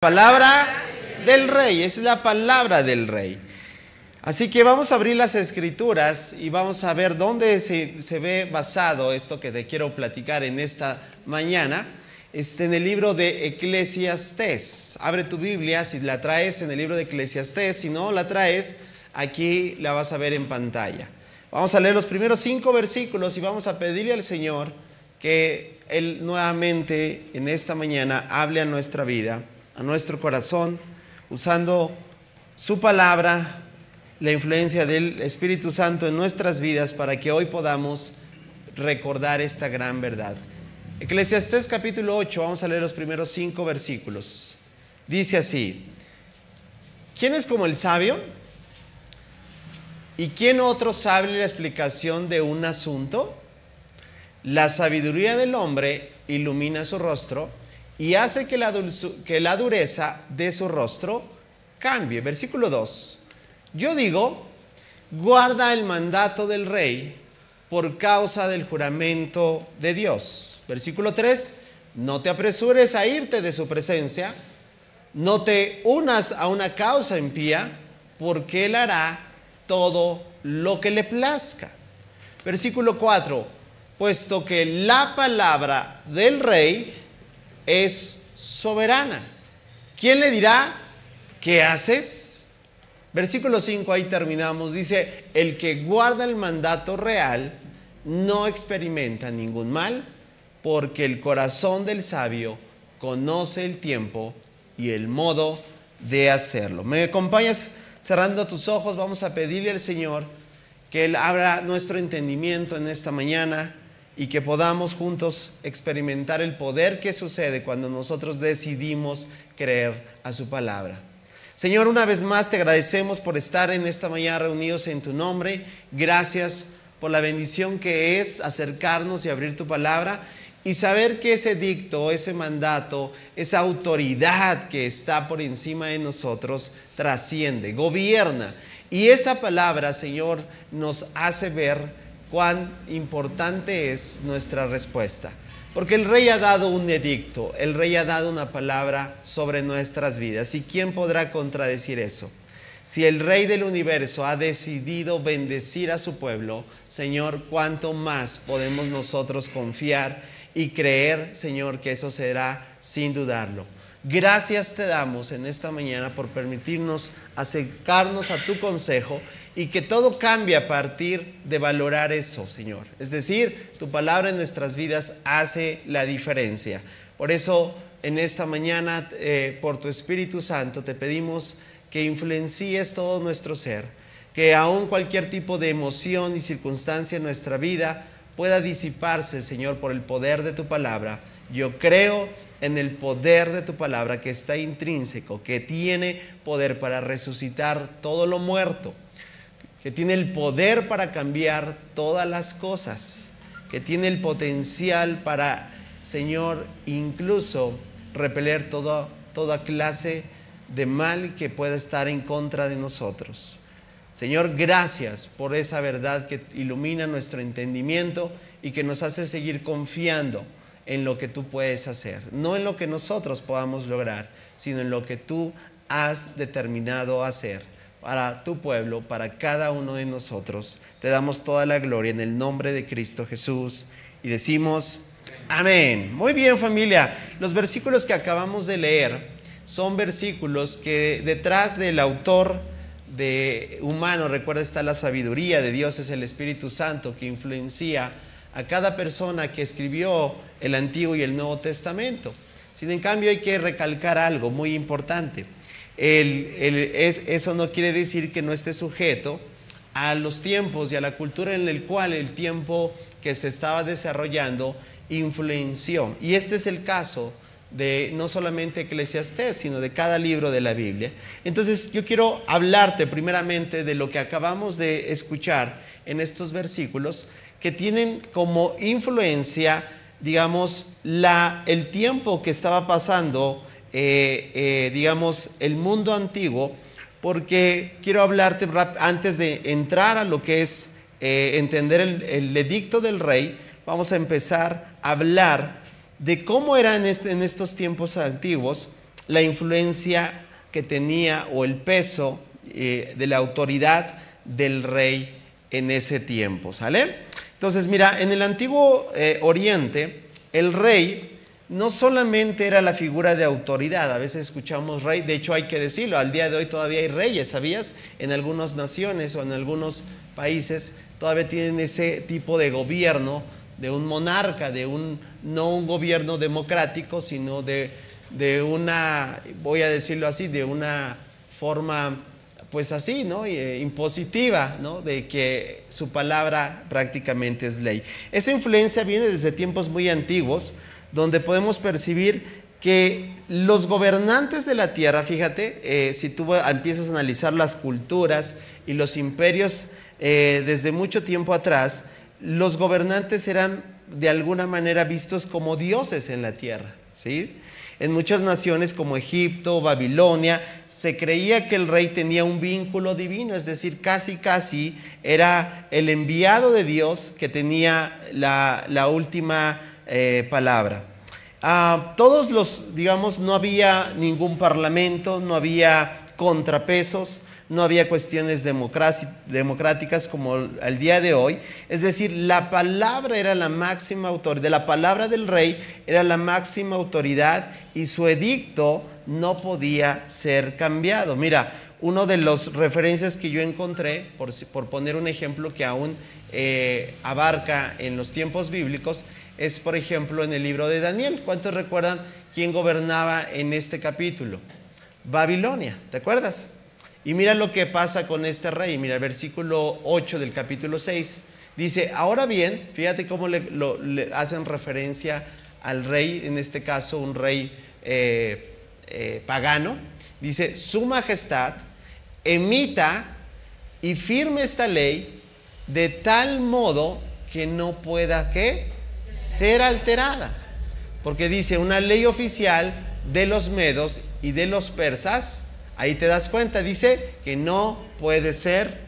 Palabra del rey, es la palabra del rey. Así que vamos a abrir las escrituras y vamos a ver dónde se ve basado esto que te quiero platicar en esta mañana. En el libro de Eclesiastés. Abre tu Biblia si la traes en el libro de Eclesiastés. Si no la traes, aquí la vas a ver en pantalla. Vamos a leer los primeros 5 versículos y vamos a pedirle al Señor que Él nuevamente en esta mañana hable a nuestra vida, a nuestro corazón, usando su palabra, la influencia del Espíritu Santo en nuestras vidas para que hoy podamos recordar esta gran verdad. Eclesiastés capítulo 8, vamos a leer los primeros 5 versículos. Dice así: ¿quién es como el sabio? ¿Y quién otro sabe la explicación de un asunto? La sabiduría del hombre ilumina su rostro y hace que la dureza de su rostro cambie. Versículo 2. Yo digo, guarda el mandato del rey por causa del juramento de Dios. Versículo 3. No te apresures a irte de su presencia, no te unas a una causa impía, porque él hará todo lo que le plazca. Versículo 4. Puesto que la palabra del rey es soberana, ¿quién le dirá qué haces? Versículo 5, ahí terminamos. Dice: el que guarda el mandato real no experimenta ningún mal, porque el corazón del sabio conoce el tiempo y el modo de hacerlo. ¿Me acompañas cerrando tus ojos? Vamos a pedirle al Señor que Él abra nuestro entendimiento en esta mañana y que podamos juntos experimentar el poder que sucede cuando nosotros decidimos creer a su palabra. Señor, una vez más te agradecemos por estar en esta mañana reunidos en tu nombre. Gracias por la bendición que es acercarnos y abrir tu palabra y saber que ese dicto, ese mandato, esa autoridad que está por encima de nosotros trasciende, gobierna. Y esa palabra, Señor, nos hace ver cuán importante es nuestra respuesta. Porque el Rey ha dado un edicto, el Rey ha dado una palabra sobre nuestras vidas. ¿Y quién podrá contradecir eso? Si el Rey del universo ha decidido bendecir a su pueblo, Señor, cuánto más podemos nosotros confiar y creer, Señor, que eso será sin dudarlo. Gracias te damos en esta mañana por permitirnos acercarnos a tu consejo y que todo cambie a partir de valorar eso, Señor. Es decir, tu palabra en nuestras vidas hace la diferencia. Por eso, en esta mañana, por tu Espíritu Santo, te pedimos que influencies todo nuestro ser, que aún cualquier tipo de emoción y circunstancia en nuestra vida pueda disiparse, Señor, por el poder de tu palabra. Yo creo en el poder de tu palabra que está intrínseco, que tiene poder para resucitar todo lo muerto, que tiene el poder para cambiar todas las cosas, que tiene el potencial para, Señor, incluso repeler toda clase de mal que pueda estar en contra de nosotros. Señor, gracias por esa verdad que ilumina nuestro entendimiento y que nos hace seguir confiando en lo que tú puedes hacer, no en lo que nosotros podamos lograr, sino en lo que tú has determinado hacer para tu pueblo, para cada uno de nosotros. Te damos toda la gloria en el nombre de Cristo Jesús y decimos amén. Muy bien, familia, los versículos que acabamos de leer son versículos que detrás del autor humano, recuerda, está la sabiduría de Dios, es el Espíritu Santo que influencia a cada persona que escribió el Antiguo y el Nuevo Testamento. Sin en cambio, hay que recalcar algo muy importante. Eso no quiere decir que no esté sujeto a los tiempos y a la cultura en el cual el tiempo que se estaba desarrollando influenció. Y este es el caso de no solamente Eclesiastés, sino de cada libro de la Biblia. Entonces yo quiero hablarte primeramente de lo que acabamos de escuchar en estos versículos, que tienen como influencia, digamos, el tiempo que estaba pasando, digamos, el mundo antiguo, porque quiero hablarte antes de entrar a lo que es entender el edicto del rey. Vamos a empezar a hablar de cómo era en estos tiempos antiguos la influencia que tenía o el peso de la autoridad del rey en ese tiempo, ¿sale? Entonces, mira, en el antiguo Oriente, el rey no solamente era la figura de autoridad. A veces escuchamos rey, de hecho hay que decirlo, al día de hoy todavía hay reyes, ¿sabías? En algunas naciones o en algunos países todavía tienen ese tipo de gobierno, de un monarca, no un gobierno democrático, sino de una, voy a decirlo así, de una forma pues así, ¿no? Impositiva, ¿no? De que su palabra prácticamente es ley. Esa influencia viene desde tiempos muy antiguos, donde podemos percibir que los gobernantes de la tierra, fíjate, si tú empiezas a analizar las culturas y los imperios desde mucho tiempo atrás, los gobernantes eran de alguna manera vistos como dioses en la tierra, ¿sí? En muchas naciones como Egipto, Babilonia, se creía que el rey tenía un vínculo divino, es decir, casi era el enviado de Dios que tenía la última palabra. Todos los, digamos, no había ningún parlamento, no había contrapesos, no había cuestiones democráticas como al día de hoy. Es decir, la palabra era la máxima autoridad, la palabra del rey era la máxima autoridad y su edicto no podía ser cambiado. Mira, una de las referencias que yo encontré, por poner un ejemplo que aún abarca en los tiempos bíblicos, es por ejemplo en el libro de Daniel. ¿Cuántos recuerdan quién gobernaba en este capítulo? Babilonia, ¿te acuerdas? Y mira lo que pasa con este rey. Mira el versículo 8 del capítulo 6. Dice, ahora bien, fíjate cómo le hacen referencia al rey, en este caso un rey pagano. Dice, su majestad emita y firme esta ley de tal modo que no pueda, ¿qué?, ser alterada. Porque dice, una ley oficial de los medos y de los persas. Ahí te das cuenta, dice que no puede ser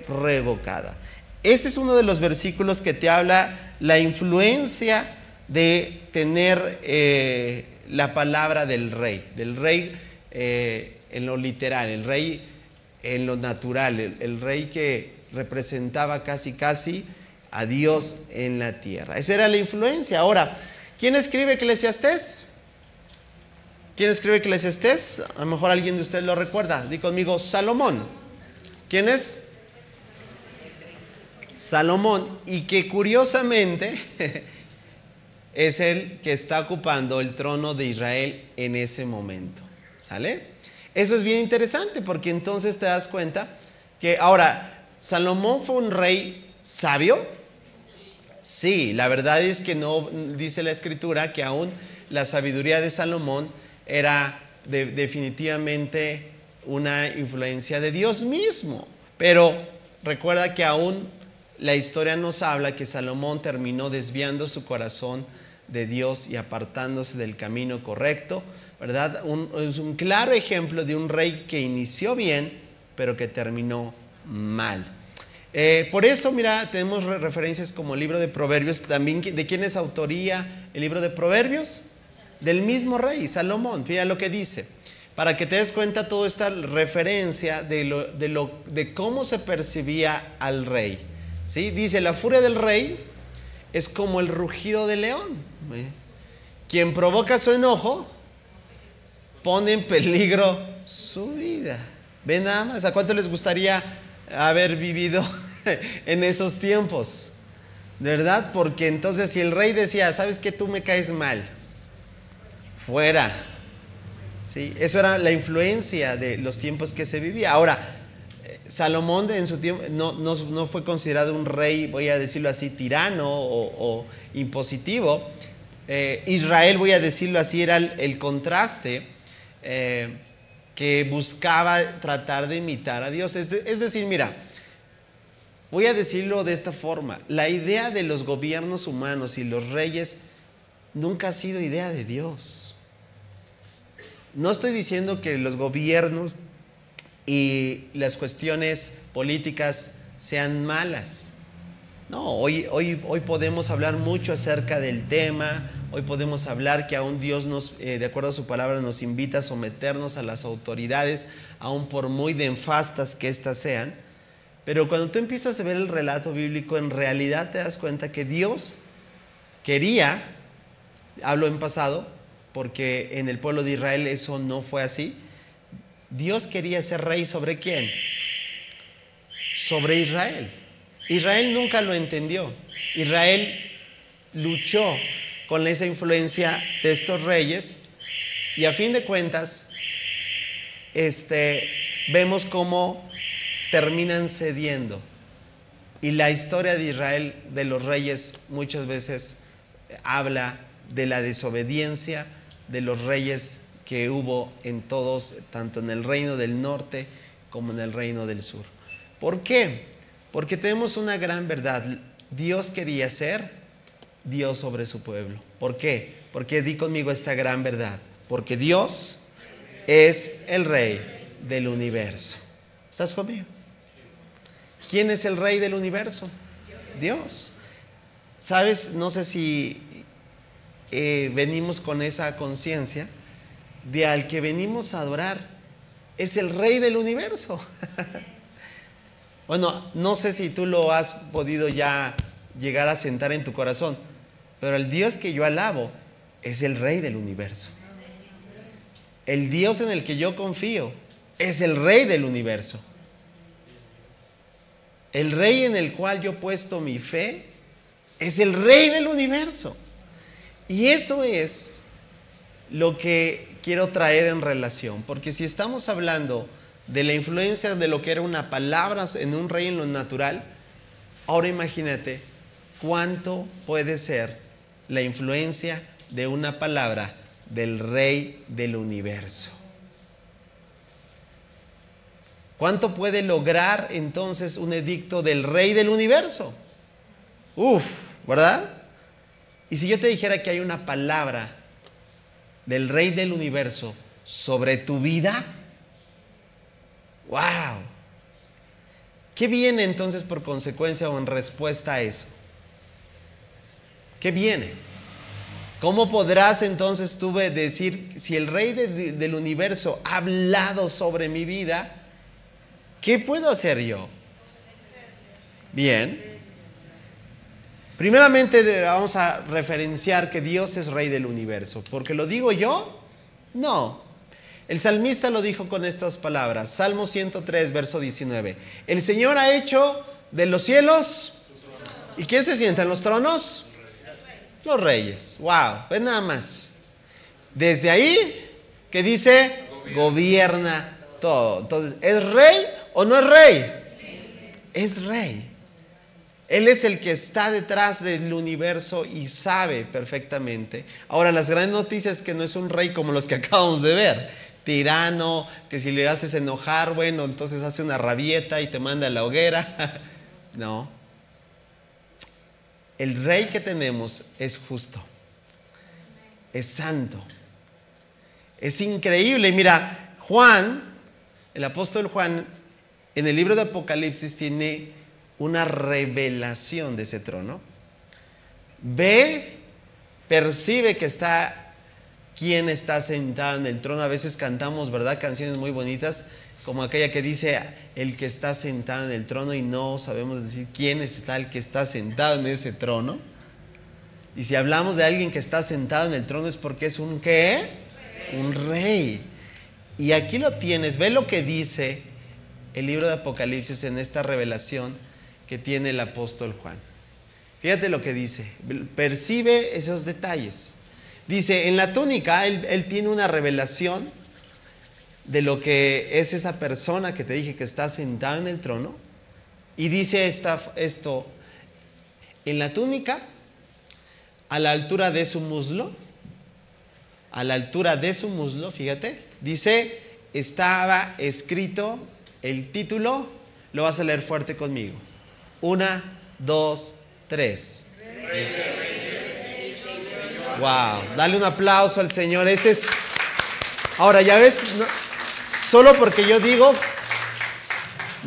revocada. Ese es uno de los versículos que te habla la influencia de tener la palabra del rey en lo literal, el rey en lo natural, el rey que representaba casi a Dios en la tierra. Esa era la influencia. Ahora, ¿quién escribe Eclesiastés? ¿Quién escribe Eclesiastés? A lo mejor alguien de ustedes lo recuerda. Di conmigo, Salomón. ¿Quién es? Salomón. Y que curiosamente es el que está ocupando el trono de Israel en ese momento. ¿Sale? Eso es bien interesante porque entonces te das cuenta que ahora, ¿Salomón fue un rey sabio? Sí, la verdad es que no dice la escritura que aún la sabiduría de Salomón era definitivamente una influencia de Dios mismo. Pero recuerda que aún la historia nos habla que Salomón terminó desviando su corazón de Dios y apartándose del camino correcto, ¿verdad? Es un claro ejemplo de un rey que inició bien, pero que terminó mal. Por eso, mira, tenemos referencias como el libro de Proverbios. También, ¿de quién es autoría el libro de Proverbios? Del mismo rey, Salomón. Mira lo que dice, para que te des cuenta toda esta referencia de cómo se percibía al rey. ¿Sí? Dice, la furia del rey es como el rugido del león. Quien provoca su enojo pone en peligro su vida. ¿Ven nada más? ¿A cuánto les gustaría haber vivido en esos tiempos? ¿De verdad? Porque entonces si el rey decía, ¿sabes qué? Tú me caes mal, fuera. ¿Sí? Eso era la influencia de los tiempos que se vivía. Ahora, Salomón en su tiempo no fue considerado un rey, voy a decirlo así, tirano o impositivo. Israel, voy a decirlo así, era el contraste que buscaba tratar de imitar a Dios. Es decir, mira, voy a decirlo de esta forma, la idea de los gobiernos humanos y los reyes nunca ha sido idea de Dios. No estoy diciendo que los gobiernos y las cuestiones políticas sean malas. No, hoy podemos hablar mucho acerca del tema, Hoy podemos hablar que aún Dios nos, de acuerdo a su palabra, nos invita a someternos a las autoridades, aún por muy nefastas que éstas sean. Pero cuando tú empiezas a ver el relato bíblico, en realidad te das cuenta que Dios quería, hablo en pasado, porque en el pueblo de Israel eso no fue así. Dios quería ser rey ¿sobre quién? Sobre Israel. Israel nunca lo entendió. Israel luchó con esa influencia de estos reyes y a fin de cuentas vemos cómo terminan cediendo. Y la historia de Israel, de los reyes, muchas veces habla de la desobediencia de los reyes que hubo en todos, tanto en el reino del norte como en el reino del sur. ¿Por qué? Porque tenemos una gran verdad. Dios quería ser Dios sobre su pueblo. ¿Por qué? Porque di conmigo esta gran verdad. Porque Dios es el Rey del universo. ¿Estás conmigo? ¿Quién es el Rey del universo? Dios. ¿Sabes? No sé si venimos con esa conciencia de al que venimos a adorar es el Rey del universo. Bueno, no sé si tú lo has podido ya llegar a sentar en tu corazón, pero el Dios que yo alabo es el Rey del universo. El Dios en el que yo confío es el Rey del universo. El Rey en el cual yo he puesto mi fe es el Rey del universo. Y eso es lo que quiero traer en relación, porque si estamos hablando de la influencia de lo que era una palabra en un rey en lo natural, ahora imagínate cuánto puede ser la influencia de una palabra del Rey del universo. ¿Cuánto puede lograr entonces un edicto del Rey del universo? ¿Verdad? Y si yo te dijera que hay una palabra del Rey del universo sobre tu vida, ¡wow! ¿Qué viene entonces por consecuencia o en respuesta a eso? ¿Qué viene? ¿Cómo podrás entonces tú decir, si el Rey del universo ha hablado sobre mi vida, ¿qué puedo hacer yo? Bien. Primeramente vamos a referenciar que Dios es Rey del universo. ¿Porque lo digo yo? No. El salmista lo dijo con estas palabras. Salmo 103, verso 19. El Señor ha hecho de los cielos. ¿Y quién se sienta en los tronos? Los reyes. Wow, pues nada más. Desde ahí, ¿qué dice? Gobierna todo. Entonces, ¿es rey o no es rey? Es rey. Él es el que está detrás del universo y sabe perfectamente. Ahora, las grandes noticias es que no es un rey como los que acabamos de ver. Tirano, que si le haces enojar, bueno, entonces hace una rabieta y te manda a la hoguera. No. El rey que tenemos es justo. Es santo. Es increíble. Mira, Juan, el apóstol Juan, en el libro de Apocalipsis tiene una revelación de ese trono. Ve, percibe que está quién está sentado en el trono. A veces cantamos, ¿verdad?, canciones muy bonitas, como aquella que dice el que está sentado en el trono, y no sabemos decir quién está el que está sentado en ese trono. Y si hablamos de alguien que está sentado en el trono es porque es un ¿qué? Un rey. Y aquí lo tienes, ve lo que dice el libro de Apocalipsis en esta revelación que tiene el apóstol Juan. Fíjate lo que dice, percibe esos detalles. Dice, en la túnica él tiene una revelación de lo que es esa persona que te dije que está sentada en el trono. Y dice esto, en la túnica, a la altura de su muslo, fíjate, dice, estaba escrito el título, lo vas a leer fuerte conmigo. 1, 2, 3. Wow, dale un aplauso al Señor. Ese es. Ahora, ya ves, no, solo porque yo digo,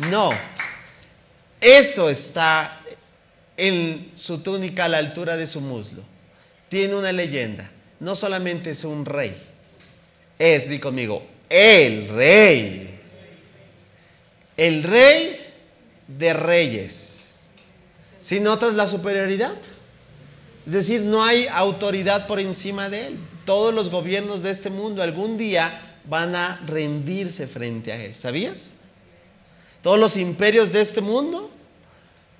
no. Eso está en su túnica a la altura de su muslo. tiene una leyenda. No solamente es un rey, es, di conmigo, el rey. El rey de reyes. ¿Sí notas la superioridad? Es decir, no hay autoridad por encima de él. Todos los gobiernos de este mundo algún día van a rendirse frente a él. ¿Sabías? Todos los imperios de este mundo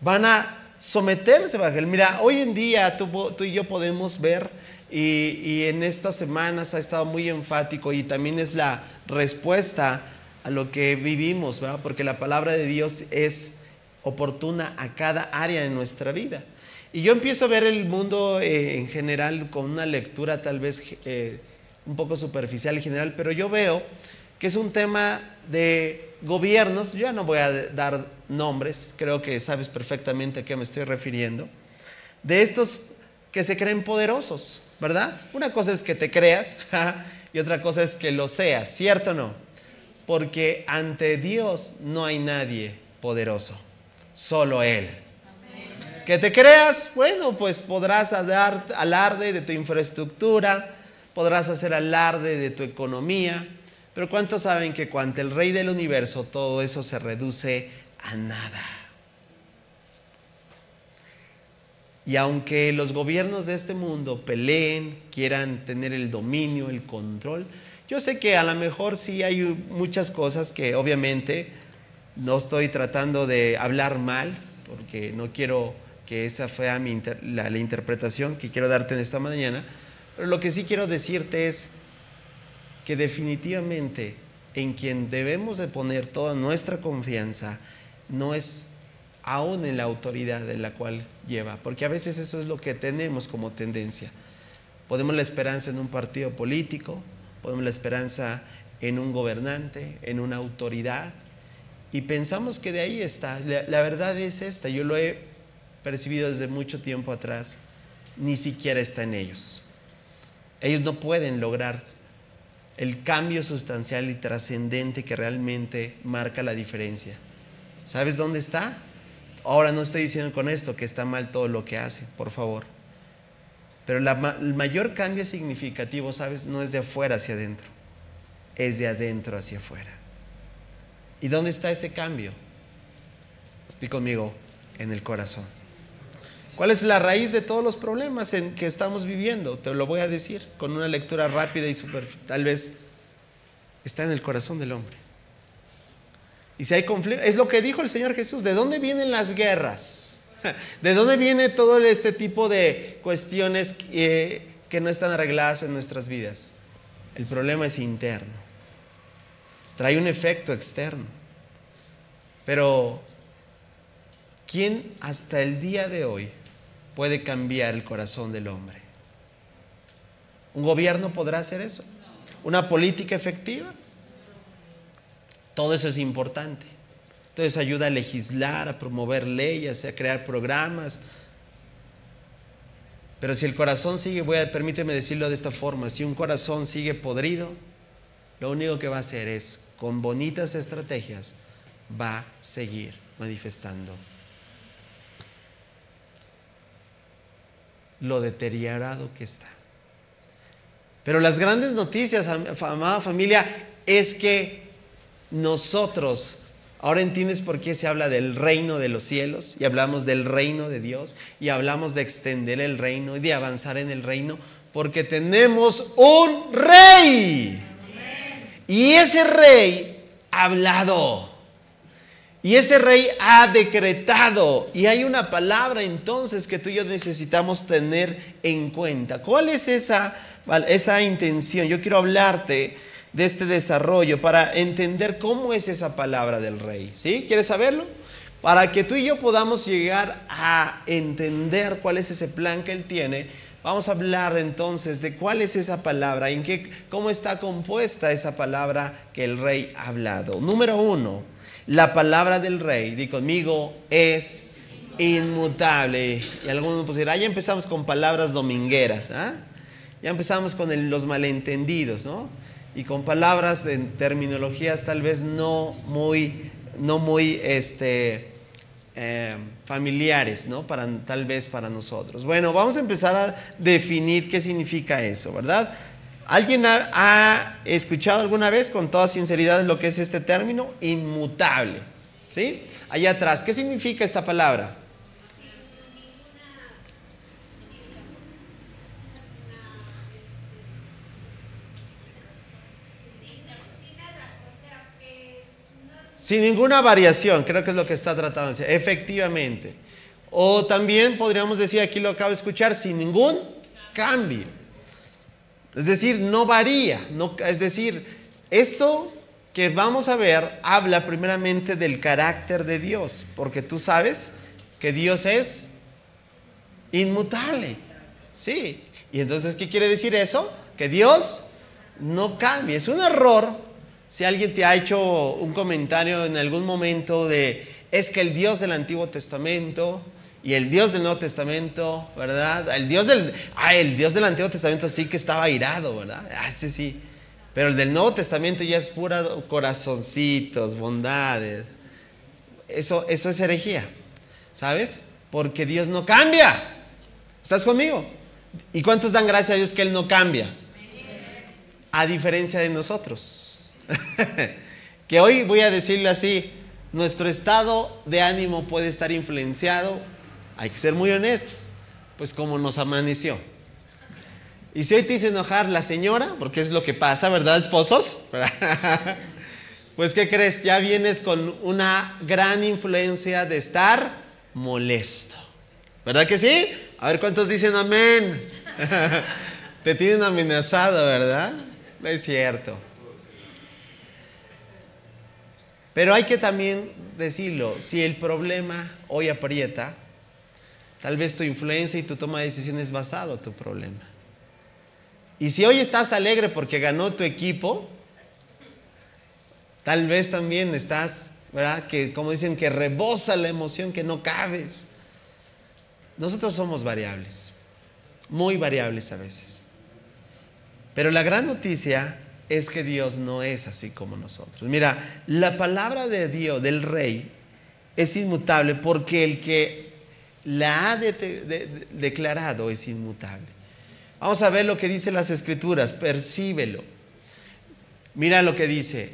van a someterse bajo él. Mira, hoy en día tú y yo podemos ver, y en estas semanas ha estado muy enfático, y también es la respuesta a lo que vivimos, ¿verdad? Porque la palabra de Dios es oportuna a cada área de nuestra vida. Y yo empiezo a ver el mundo en general con una lectura tal vez un poco superficial en general, pero yo veo que es un tema de gobiernos. Yo ya no voy a dar nombres, creo que sabes perfectamente a qué me estoy refiriendo, de estos que se creen poderosos, ¿verdad? Una cosa es que te creas y otra cosa es que lo seas, ¿cierto o no? Porque ante Dios no hay nadie poderoso, solo Él. Que te creas, bueno, pues podrás dar alarde de tu infraestructura, podrás hacer alarde de tu economía, pero ¿cuántos saben que ante el Rey del universo todo eso se reduce a nada? Y aunque los gobiernos de este mundo peleen, quieran tener el dominio, el control, yo sé que a lo mejor sí hay muchas cosas que obviamente no estoy tratando de hablar mal, porque no quiero que esa sea la interpretación que quiero darte en esta mañana, pero lo que sí quiero decirte es que definitivamente en quien debemos de poner toda nuestra confianza no es aún en la autoridad de la cual lleva, porque a veces eso es lo que tenemos como tendencia. Ponemos la esperanza en un partido político, ponemos la esperanza en un gobernante, en una autoridad, y pensamos que de ahí está. La verdad es esta, yo lo he percibido desde mucho tiempo atrás, ni siquiera está en ellos. Ellos no pueden lograr el cambio sustancial y trascendente que realmente marca la diferencia. ¿Sabes dónde está? Ahora no estoy diciendo con esto que está mal todo lo que hace, por favor. Pero el mayor cambio significativo, ¿sabes? No es de afuera hacia adentro, es de adentro hacia afuera. ¿Y dónde está ese cambio? Di conmigo, en el corazón. ¿Cuál es la raíz de todos los problemas que estamos viviendo? Te lo voy a decir con una lectura rápida y superficial. Tal vez está en el corazón del hombre. Y si hay conflicto, es lo que dijo el Señor Jesús. ¿De dónde vienen las guerras? ¿De dónde viene todo este tipo de cuestiones que no están arregladas en nuestras vidas? El problema es interno. Trae un efecto externo. Pero ¿quién hasta el día de hoy puede cambiar el corazón del hombre? ¿Un gobierno podrá hacer eso? ¿Una política efectiva? Todo eso es importante. Entonces ayuda a legislar, a promover leyes, a crear programas. Pero si el corazón sigue, permíteme decirlo de esta forma, si un corazón sigue podrido, lo único que va a hacer es, con bonitas estrategias, va a seguir manifestando lo deteriorado que está. Pero las grandes noticias, amada familia, es que nosotros, ahora entiendes por qué se habla del reino de los cielos, y hablamos del reino de Dios, y hablamos de extender el reino y de avanzar en el reino, porque tenemos un rey. Y ese rey ha hablado. Y ese rey ha decretado. Y hay una palabra entonces que tú y yo necesitamos tener en cuenta. ¿Cuál es esa intención? Yo quiero hablarte de este desarrollo para entender cómo es esa palabra del rey. ¿Sí? ¿Quieres saberlo? Para que tú y yo podamos llegar a entender cuál es ese plan que él tiene, vamos a hablar entonces de cuál es esa palabra, cómo está compuesta esa palabra que el rey ha hablado. Número 1, la palabra del rey, di conmigo, es inmutable. Y algunos pues dirán, ya empezamos con palabras domingueras, ¿ah? Ya empezamos con los malentendidos, ¿no? Y con palabras de terminologías tal vez no muy familiares, ¿no? Tal vez para nosotros. Bueno, vamos a empezar a definir qué significa eso, ¿verdad? ¿Alguien ha escuchado alguna vez con toda sinceridad lo que es este término? Inmutable, ¿sí? Allá atrás, ¿qué significa esta palabra? Sin ninguna variación, creo que es lo que está tratando de decir, efectivamente. O también podríamos decir, aquí lo acabo de escuchar, sin ningún cambio. Es decir, no varía. Es decir, esto que vamos a ver habla primeramente del carácter de Dios, porque tú sabes que Dios es inmutable. Sí. Y entonces, ¿qué quiere decir eso? Que Dios no cambia. Es un error. Si alguien te ha hecho un comentario en algún momento es que el Dios del Antiguo Testamento y el Dios del Nuevo Testamento, ¿verdad? El Dios del Antiguo Testamento sí que estaba airado, ¿verdad? Sí, sí. Pero el del Nuevo Testamento ya es pura corazoncitos, bondades. Eso es herejía, ¿sabes? Porque Dios no cambia. ¿Estás conmigo? ¿Y cuántos dan gracias a Dios que Él no cambia? A diferencia de nosotros. Que hoy voy a decirle así, nuestro estado de ánimo puede estar influenciado, hay que ser muy honestos, pues como nos amaneció. Y si hoy te hizo enojar la señora, porque es lo que pasa, ¿verdad, esposos? Pues ¿qué crees? Ya vienes con una gran influencia de estar molesto, ¿verdad que sí? A ver cuántos dicen amén. Te tienen amenazado, ¿verdad? No es cierto. Pero hay que también decirlo, si el problema hoy aprieta, tal vez tu influencia y tu toma de decisiones es basado en tu problema. Y si hoy estás alegre porque ganó tu equipo, tal vez también estás, ¿verdad? Que como dicen, que rebosa la emoción, que no cabes. Nosotros somos variables, muy variables a veces. Pero la gran noticia es que Dios no es así como nosotros. Mira, la palabra de Dios, del Rey, es inmutable porque el que la ha declarado es inmutable. Vamos a ver lo que dice las Escrituras, percíbelo. Mira lo que dice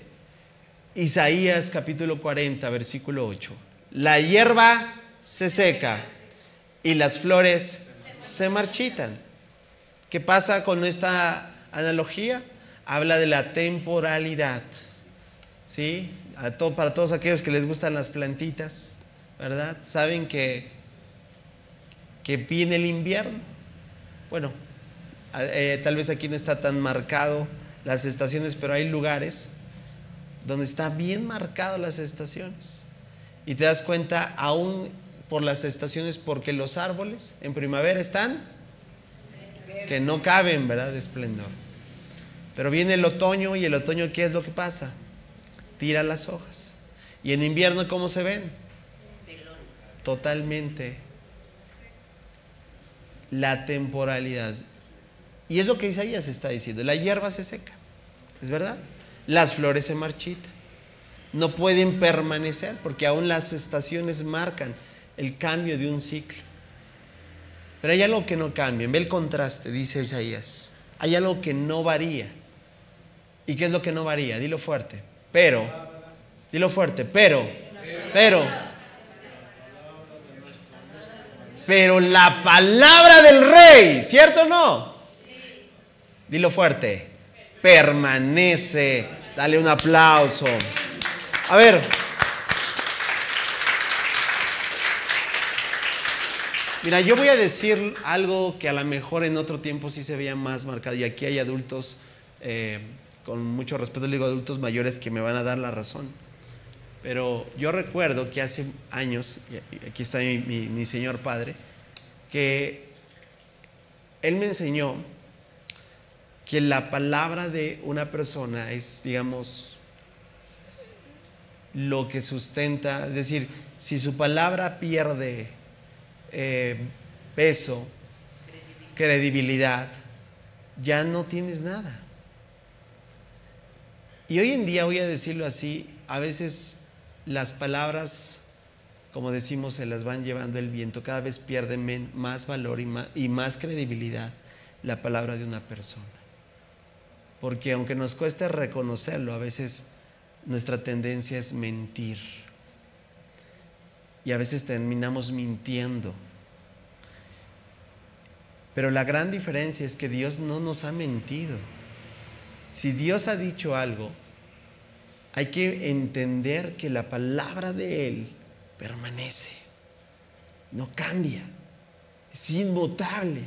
Isaías capítulo 40, versículo 8. La hierba se seca y las flores se marchitan. ¿Qué pasa con esta analogía? Habla de la temporalidad, ¿sí? Para todos aquellos que les gustan las plantitas, ¿verdad? Saben que viene el invierno. Bueno, tal vez aquí no está tan marcado las estaciones, pero hay lugares donde está bien marcado las estaciones. Y te das cuenta aún por las estaciones, porque los árboles en primavera están que no caben, ¿verdad? De esplendor. Pero viene el otoño, y el otoño, ¿qué es lo que pasa? Tira las hojas. Y en invierno, ¿cómo se ven? Totalmente la temporalidad. Y es lo que Isaías está diciendo. La hierba se seca, ¿es verdad? Las flores se marchitan. No pueden permanecer porque aún las estaciones marcan el cambio de un ciclo. Pero hay algo que no cambia. Ve el contraste, dice Isaías. Hay algo que no varía. ¿Y qué es lo que no varía? Dilo fuerte. Dilo fuerte. Pero la palabra del Rey, ¿cierto o no? Dilo fuerte. Permanece. Dale un aplauso. A ver. Mira, yo voy a decir algo que a lo mejor en otro tiempo sí se veía más marcado. Y aquí hay adultos, con mucho respeto le digo adultos mayores que me van a dar la razón. Pero yo recuerdo que hace años, y aquí está mi señor padre, que él me enseñó que la palabra de una persona es, digamos, lo que sustenta. Es decir, si su palabra pierde peso, credibilidad, ya no tienes nada. Y hoy en día, voy a decirlo así, a veces las palabras como decimos, se las van llevando el viento. Cada vez pierde más valor y más credibilidad la palabra de una persona. Porque aunque nos cueste reconocerlo, a veces nuestra tendencia es mentir. Y a veces terminamos mintiendo. Pero la gran diferencia es que Dios no nos ha mentido. Si Dios ha dicho algo, hay que entender que la palabra de Él permanece, no cambia, es inmutable.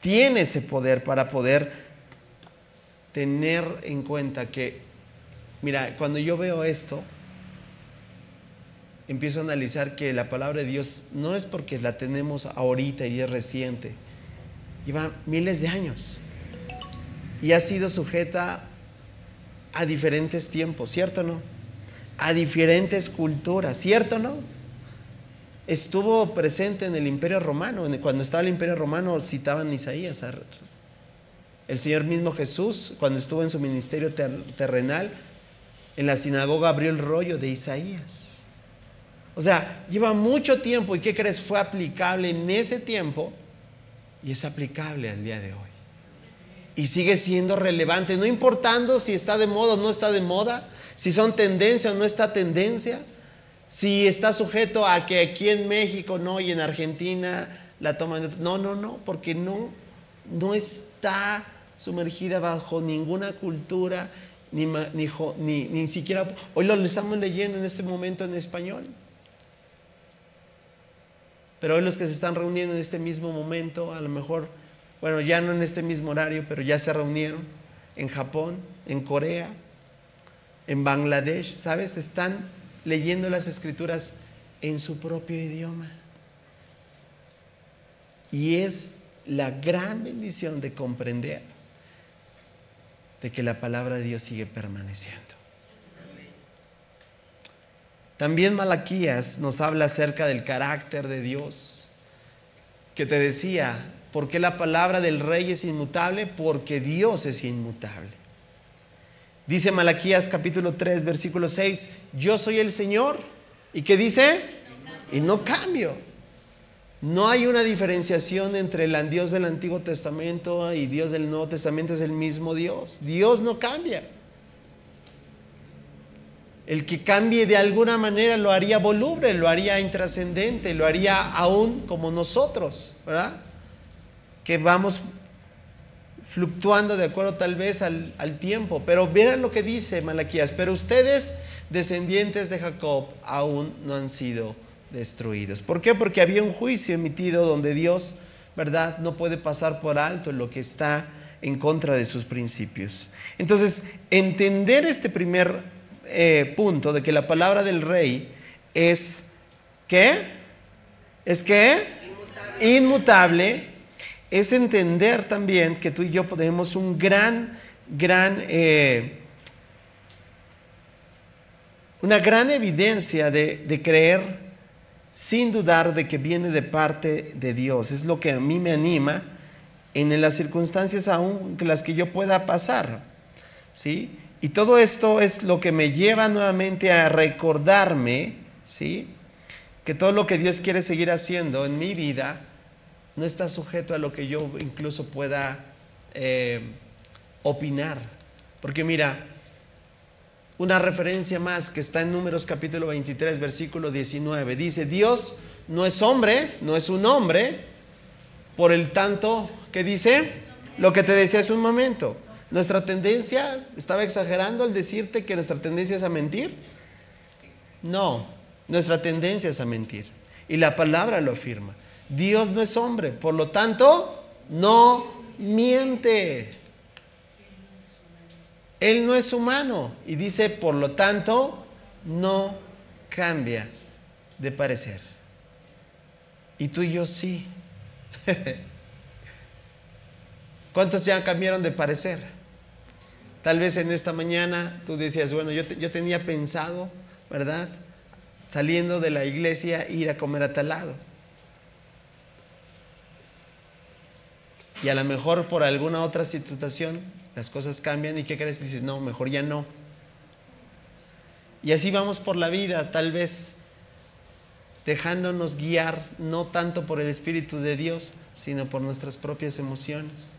Tiene ese poder para poder tener en cuenta que, mira, cuando yo veo esto, empiezo a analizar que la palabra de Dios no es porque la tenemos ahorita y es reciente, lleva miles de años y ha sido sujeta a diferentes tiempos, ¿cierto o no? A diferentes culturas, ¿cierto o no? Estuvo presente en el Imperio Romano. Cuando estaba el Imperio Romano citaban Isaías. El Señor mismo Jesús, cuando estuvo en su ministerio terrenal, en la sinagoga abrió el rollo de Isaías. O sea, lleva mucho tiempo. ¿Y qué crees? Fue aplicable en ese tiempo y es aplicable al día de hoy. Y sigue siendo relevante, no importando si está de moda o no está de moda, si son tendencia o no está tendencia, si está sujeto a que aquí en México no y en Argentina la toman. No, porque no está sumergida bajo ninguna cultura, ni siquiera. Hoy lo estamos leyendo en este momento en español. Pero hoy los que se están reuniendo en este mismo momento, a lo mejor, bueno, ya no en este mismo horario, pero ya se reunieron en Japón, en Corea, en Bangladesh, ¿sabes? Están leyendo las escrituras en su propio idioma. Y es la gran bendición de comprender de que la palabra de Dios sigue permaneciendo. También Malaquías nos habla acerca del carácter de Dios, que te decía, ¿por qué la palabra del rey es inmutable? Porque Dios es inmutable. Dice Malaquías capítulo 3, versículo 6, yo soy el Señor. ¿Y qué dice? Y no cambio. No hay una diferenciación entre el Dios del Antiguo Testamento y Dios del Nuevo Testamento, es el mismo Dios. Dios no cambia. El que cambie de alguna manera lo haría voluble, lo haría intrascendente, lo haría aún como nosotros, ¿verdad? Que vamos fluctuando de acuerdo tal vez al tiempo. Pero vean lo que dice Malaquías, pero ustedes, descendientes de Jacob, aún no han sido destruidos. ¿Por qué? Porque había un juicio emitido donde Dios, ¿verdad?, no puede pasar por alto lo que está en contra de sus principios. Entonces, entender este primer punto de que la palabra del rey es ¿qué? ¿Es qué? Inmutable. Es entender también que tú y yo tenemos un una gran evidencia de creer sin dudar de que viene de parte de Dios. Es lo que a mí me anima en las circunstancias aún las que yo pueda pasar, ¿sí? Y todo esto es lo que me lleva nuevamente a recordarme, ¿sí?, que todo lo que Dios quiere seguir haciendo en mi vida no está sujeto a lo que yo incluso pueda opinar. Porque mira, una referencia más que está en Números capítulo 23, versículo 19, dice, Dios no es hombre, no es un hombre, por el tanto, ¿qué dice? Lo que te decía hace un momento. Nuestra tendencia, ¿estaba exagerando al decirte que nuestra tendencia es a mentir? No, nuestra tendencia es a mentir. Y la palabra lo afirma. Dios no es hombre, por lo tanto, no miente. Él no es humano. Y dice, por lo tanto, no cambia de parecer. Y tú y yo sí. ¿Cuántos ya cambiaron de parecer? Tal vez en esta mañana tú decías, bueno, yo tenía pensado, ¿verdad?, saliendo de la iglesia, ir a comer a tal lado. Y a lo mejor por alguna otra situación las cosas cambian y ¿qué crees? Dices, no, mejor ya no. Y así vamos por la vida, tal vez. dejándonos guiar no tanto por el Espíritu de Dios, sino por nuestras propias emociones.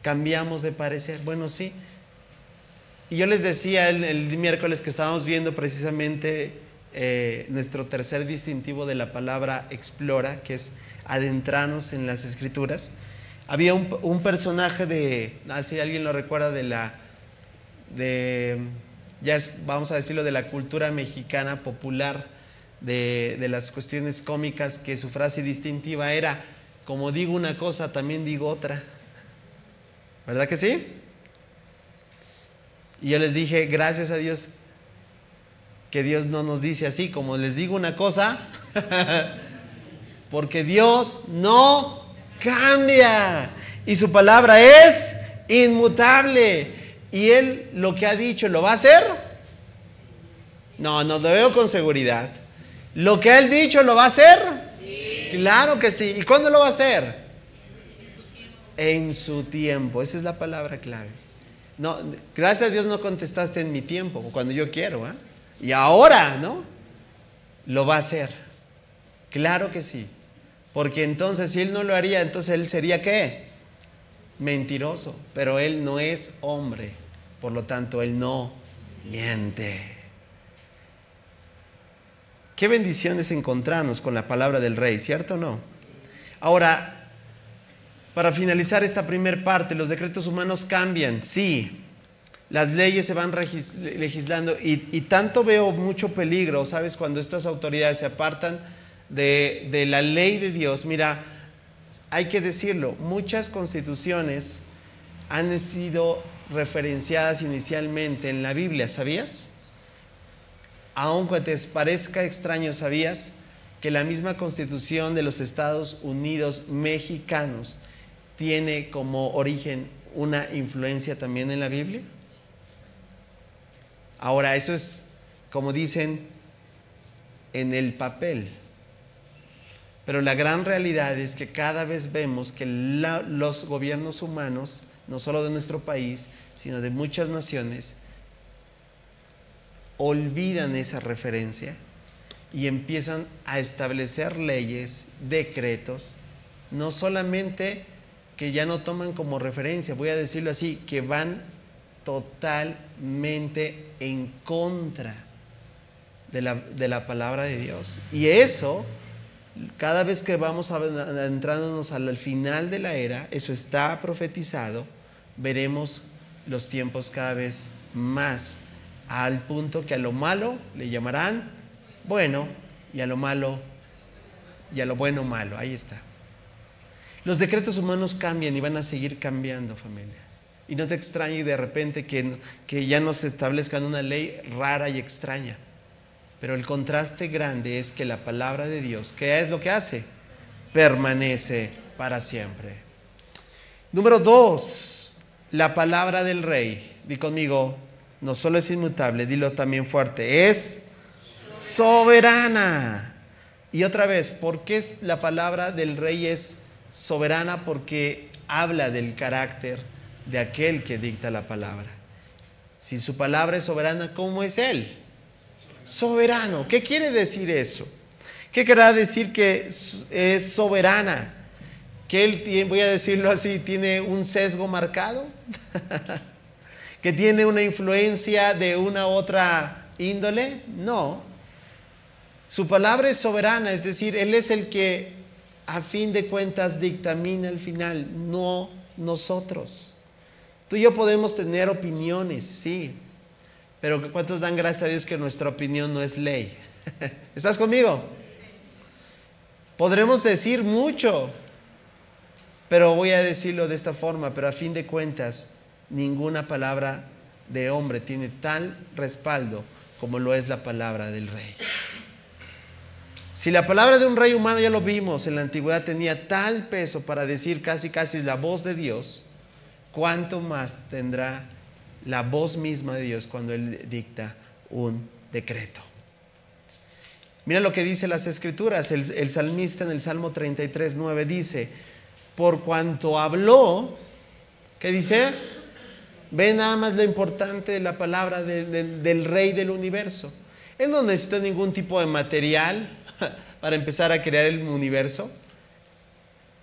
Cambiamos de parecer. Bueno, sí. Y yo les decía el miércoles que estábamos viendo precisamente nuestro tercer distintivo de la palabra explora, que es adentrarnos en las Escrituras. Había un personaje si alguien lo recuerda, vamos a decirlo, de la cultura mexicana popular, de las cuestiones cómicas, que su frase distintiva era: como digo una cosa, también digo otra. ¿Verdad que sí? Y yo les dije, gracias a Dios, que Dios no nos dice así, como les digo una cosa, porque Dios no cambia y su palabra es inmutable. ¿Y Él lo que ha dicho lo va a hacer? No, no lo veo con seguridad. ¿Lo que Él ha dicho lo va a hacer? Sí. Claro que sí. ¿Y cuándo lo va a hacer? En su tiempo. Esa es la palabra clave. No, gracias a Dios no contestaste en mi tiempo, cuando yo quiero, ¿eh? Y ahora, ¿no? Lo va a hacer. Claro que sí. Porque entonces, si Él no lo haría, entonces Él sería ¿qué? Mentiroso. Pero Él no es hombre. Por lo tanto, Él no miente. Qué bendiciones encontrarnos con la palabra del Rey, ¿cierto o no? Ahora, para finalizar esta primera parte, los decretos humanos cambian, sí. Las leyes se van legislando y tanto veo mucho peligro, ¿sabes? Cuando estas autoridades se apartan de la ley de Dios. Mira, hay que decirlo, muchas constituciones han sido referenciadas inicialmente en la Biblia, ¿sabías? Aunque te parezca extraño, ¿sabías que la misma Constitución de los Estados Unidos mexicanos tiene como origen una influencia también en la Biblia? Ahora, eso es, como dicen, en el papel. Pero la gran realidad es que cada vez vemos que los gobiernos humanos, no solo de nuestro país, sino de muchas naciones, olvidan esa referencia y empiezan a establecer leyes, decretos, no solamente que ya no toman como referencia, voy a decirlo así, que van totalmente en contra de la palabra de Dios. Y eso, cada vez que vamos adentrándonos al final de la era, eso está profetizado, veremos los tiempos cada vez más, al punto que a lo malo le llamarán bueno y a lo malo y a lo bueno malo. Ahí está. Los decretos humanos cambian y van a seguir cambiando, familia. Y no te extrañe de repente que ya nos establezcan una ley rara y extraña. Pero el contraste grande es que la palabra de Dios, ¿qué es lo que hace? Permanece para siempre. Número 2, la palabra del Rey. Di conmigo, no solo es inmutable, dilo también fuerte, es soberana. Y otra vez, ¿por qué la palabra del Rey es soberana? Porque habla del carácter de aquel que dicta la palabra. Si su palabra es soberana, ¿cómo es Él? Soberano. ¿Qué quiere decir eso? ¿Qué querrá decir que es soberana? ¿Que Él, voy a decirlo así, tiene un sesgo marcado? ¿Que tiene una influencia de una otra índole? No. Su palabra es soberana, es decir, Él es el que a fin de cuentas dictamina el final, no nosotros. Tú y yo podemos tener opiniones, sí, pero ¿cuántos dan gracias a Dios que nuestra opinión no es ley? ¿Estás conmigo? Podremos decir mucho, pero voy a decirlo de esta forma, pero a fin de cuentas, ninguna palabra de hombre tiene tal respaldo como lo es la palabra del Rey. Si la palabra de un rey humano, ya lo vimos en la antigüedad, tenía tal peso para decir casi la voz de Dios, ¿cuánto más tendrá la voz misma de Dios cuando Él dicta un decreto? Mira lo que dice las Escrituras. El salmista en el Salmo 33:9 dice: por cuanto habló, ¿qué dice? Ve nada más lo importante de la palabra del Rey del universo. Él no necesitó ningún tipo de material para empezar a crear el universo.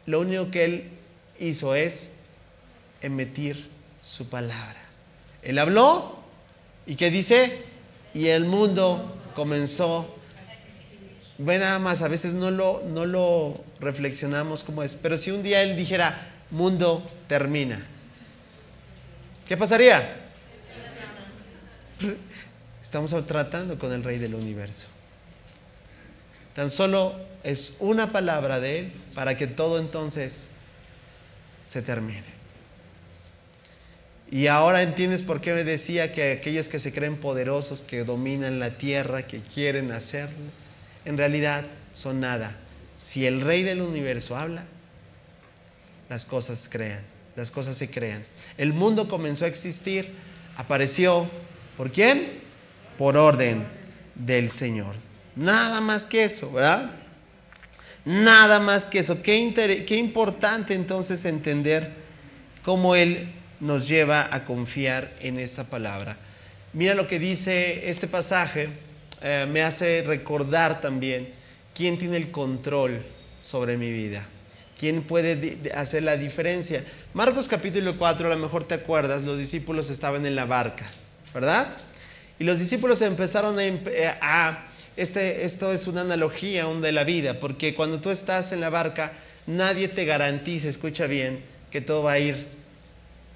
Lo único que Él hizo es emitir su palabra. Él habló y ¿qué dice? Y el mundo comenzó. Bueno, nada más, a veces no lo reflexionamos como es. Pero si un día Él dijera, mundo termina, ¿qué pasaría? Estamos tratando con el Rey del Universo. Tan solo es una palabra de Él para que todo entonces se termine. Y ahora entiendes por qué me decía que aquellos que se creen poderosos, que dominan la tierra, que quieren hacerlo, en realidad son nada. Si el Rey del Universo habla, las cosas se crean. El mundo comenzó a existir, apareció. ¿Por quién? Por orden del Señor. Nada más que eso, ¿verdad? Nada más que eso. Qué importante entonces entender cómo Él nos lleva a confiar en esta palabra. Mira lo que dice este pasaje, me hace recordar también quién tiene el control sobre mi vida. ¿Quién puede hacer la diferencia? Marcos capítulo 4, a lo mejor te acuerdas, los discípulos estaban en la barca, ¿verdad? Y los discípulos empezaron esto es una analogía aún de la vida, porque cuando tú estás en la barca, nadie te garantiza, escucha bien, que todo va a ir,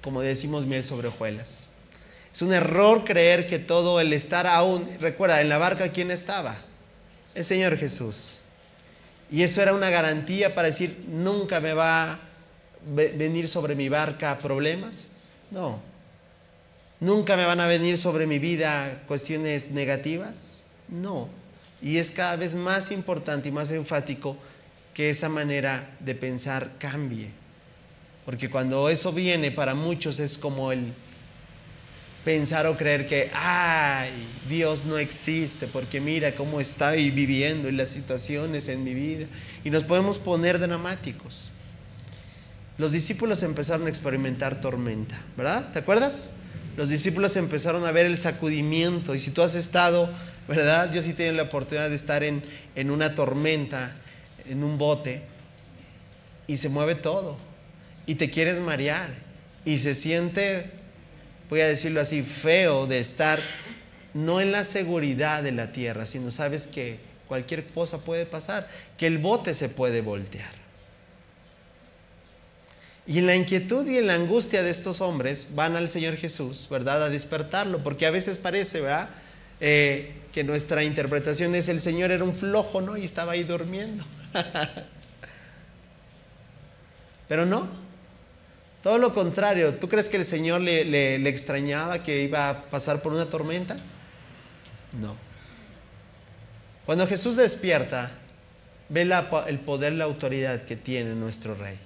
como decimos, miel sobre hojuelas. Es un error creer que todo el estar aún, recuerda, en la barca, ¿quién estaba? El Señor Jesús. Y eso era una garantía para decir, nunca me va a venir sobre mi barca problemas. No. ¿Nunca me van a venir sobre mi vida cuestiones negativas? No. Y es cada vez más importante y más enfático que esa manera de pensar cambie. Porque cuando eso viene, para muchos es como el pensar o creer que, ay, Dios no existe, porque mira cómo estoy viviendo y las situaciones en mi vida. Y nos podemos poner dramáticos. Los discípulos empezaron a experimentar tormenta, ¿verdad? ¿Te acuerdas? Los discípulos empezaron a ver el sacudimiento. Y si tú has estado, ¿verdad? Yo sí tengo la oportunidad de estar en una tormenta, en un bote, y se mueve todo. Y te quieres marear. Y se siente, voy a decirlo así, feo de estar no en la seguridad de la tierra, sino sabes que cualquier cosa puede pasar, que el bote se puede voltear. Y en la inquietud y en la angustia de estos hombres van al Señor Jesús, ¿verdad? A despertarlo, porque a veces parece, ¿verdad? Que nuestra interpretación es el Señor era un flojo, ¿no? Y estaba ahí durmiendo. Pero no, todo lo contrario. ¿Tú crees que el Señor le extrañaba que iba a pasar por una tormenta? No. Cuando Jesús despierta, ve el poder, la autoridad que tiene nuestro Rey.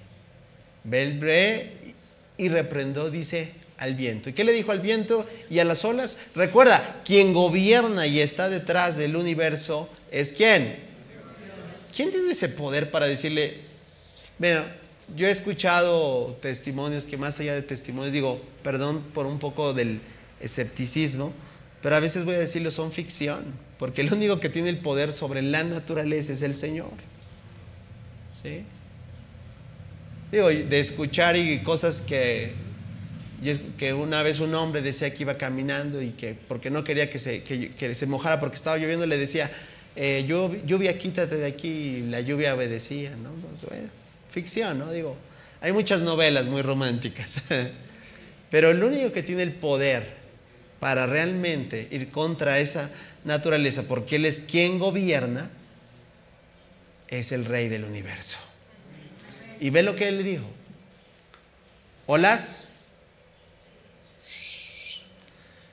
Ve y reprendió, dice, al viento. ¿Y qué le dijo al viento y a las olas? Recuerda, quien gobierna y está detrás del universo es ¿quién? ¿Quién tiene ese poder para decirle? Bueno, yo he escuchado testimonios que más allá de testimonios, digo, perdón por un poco del escepticismo, pero a veces voy a decirlo, son ficción, porque el único que tiene el poder sobre la naturaleza es el Señor. ¿Sí? Digo, de escuchar y cosas que una vez un hombre decía que iba caminando y que porque no quería que se mojara porque estaba lloviendo, le decía, lluvia, quítate de aquí, y la lluvia obedecía, ¿no? Bueno, ficción, ¿no? Digo, hay muchas novelas muy románticas, pero el único que tiene el poder para realmente ir contra esa naturaleza, porque Él es quien gobierna, es el Rey del universo. Y ve lo que Él le dijo. Olas,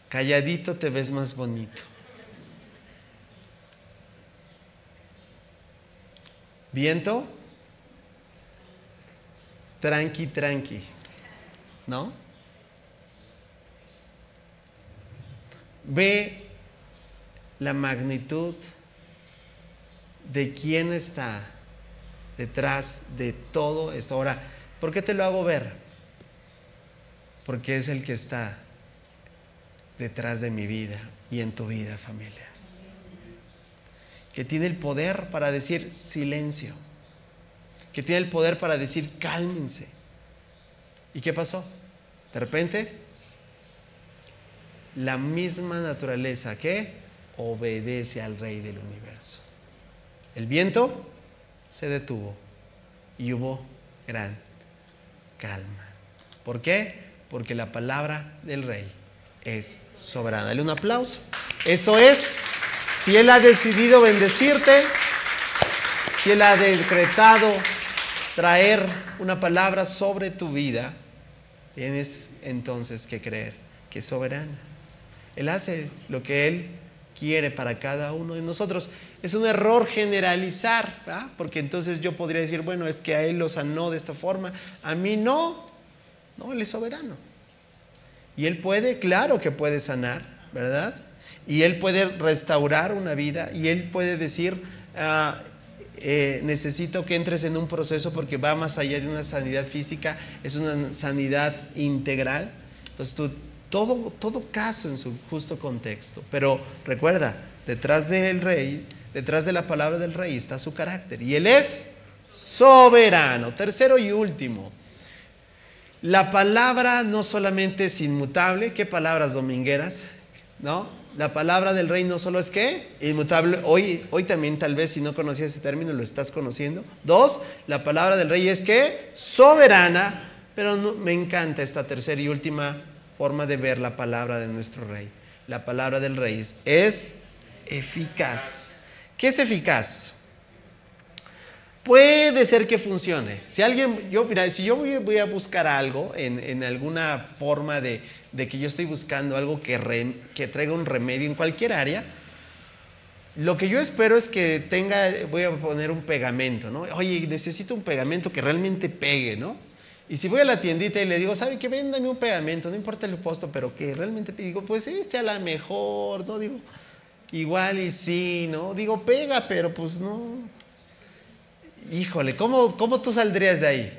calladito te ves más bonito. Viento, tranqui, tranqui, ¿no? Ve la magnitud de quién está detrás de todo esto. Ahora, ¿por qué te lo hago ver? Porque es el que está detrás de mi vida y en tu vida, familia. que tiene el poder para decir silencio, que tiene el poder para decir cálmense. ¿Y qué pasó? De repente, la misma naturaleza que obedece al Rey del universo. El viento se detuvo y hubo gran calma. ¿Por qué? Porque la palabra del Rey es soberana. Dale un aplauso. Eso es, si Él ha decidido bendecirte, si Él ha decretado traer una palabra sobre tu vida, tienes entonces que creer que es soberana. Él hace lo que Él quiere para cada uno de nosotros. Es un error generalizar, ¿verdad? Porque entonces yo podría decir, bueno, es que a Él lo sanó de esta forma, a mí no. No, Él es soberano. Y Él puede, claro que puede sanar, ¿verdad? Y Él puede restaurar una vida, y Él puede decir, necesito que entres en un proceso porque va más allá de una sanidad física, es una sanidad integral. Entonces todo caso en su justo contexto. Pero recuerda, detrás del Rey, detrás de la palabra del Rey está su carácter, y Él es soberano. Tercero y último, la palabra no solamente es inmutable. ¿Qué palabras domingueras? ¿No? La palabra del Rey no solo es ¿qué? Inmutable. Hoy también, tal vez, si no conocías ese término, lo estás conociendo. 2, la palabra del Rey es ¿qué? Soberana. Pero no, me encanta esta tercera y última forma de ver la palabra de nuestro Rey. La palabra del Rey es eficaz. ¿Qué es eficaz? Puede ser que funcione. Si yo voy a buscar algo en alguna forma de que yo estoy buscando algo que traiga un remedio en cualquier área, lo que yo espero es que voy a poner un pegamento, ¿no? Oye, necesito un pegamento que realmente pegue, ¿no? Y si voy a la tiendita y le digo, ¿sabe qué? Véndame un pegamento, no importa el costo, pero que realmente pegue. Digo, pues a la mejor, ¿no? Digo, igual y sí, ¿no? Digo, pega, pero pues no. Híjole, ¿cómo tú saldrías de ahí?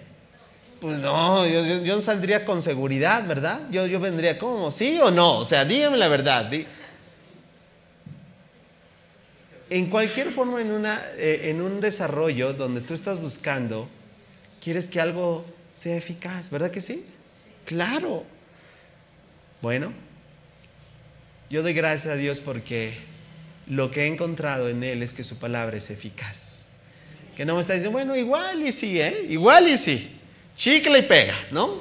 Pues no, yo no saldría con seguridad, ¿verdad? Yo vendría como, ¿sí o no? O sea, dígame la verdad. En cualquier forma, en un desarrollo donde tú estás buscando, quieres que algo sea eficaz, ¿verdad que sí? Claro. Bueno, yo doy gracias a Dios porque lo que he encontrado en Él es que su palabra es eficaz. Que no me está diciendo, bueno, igual y sí, igual y sí. Chicle y pega, ¿no?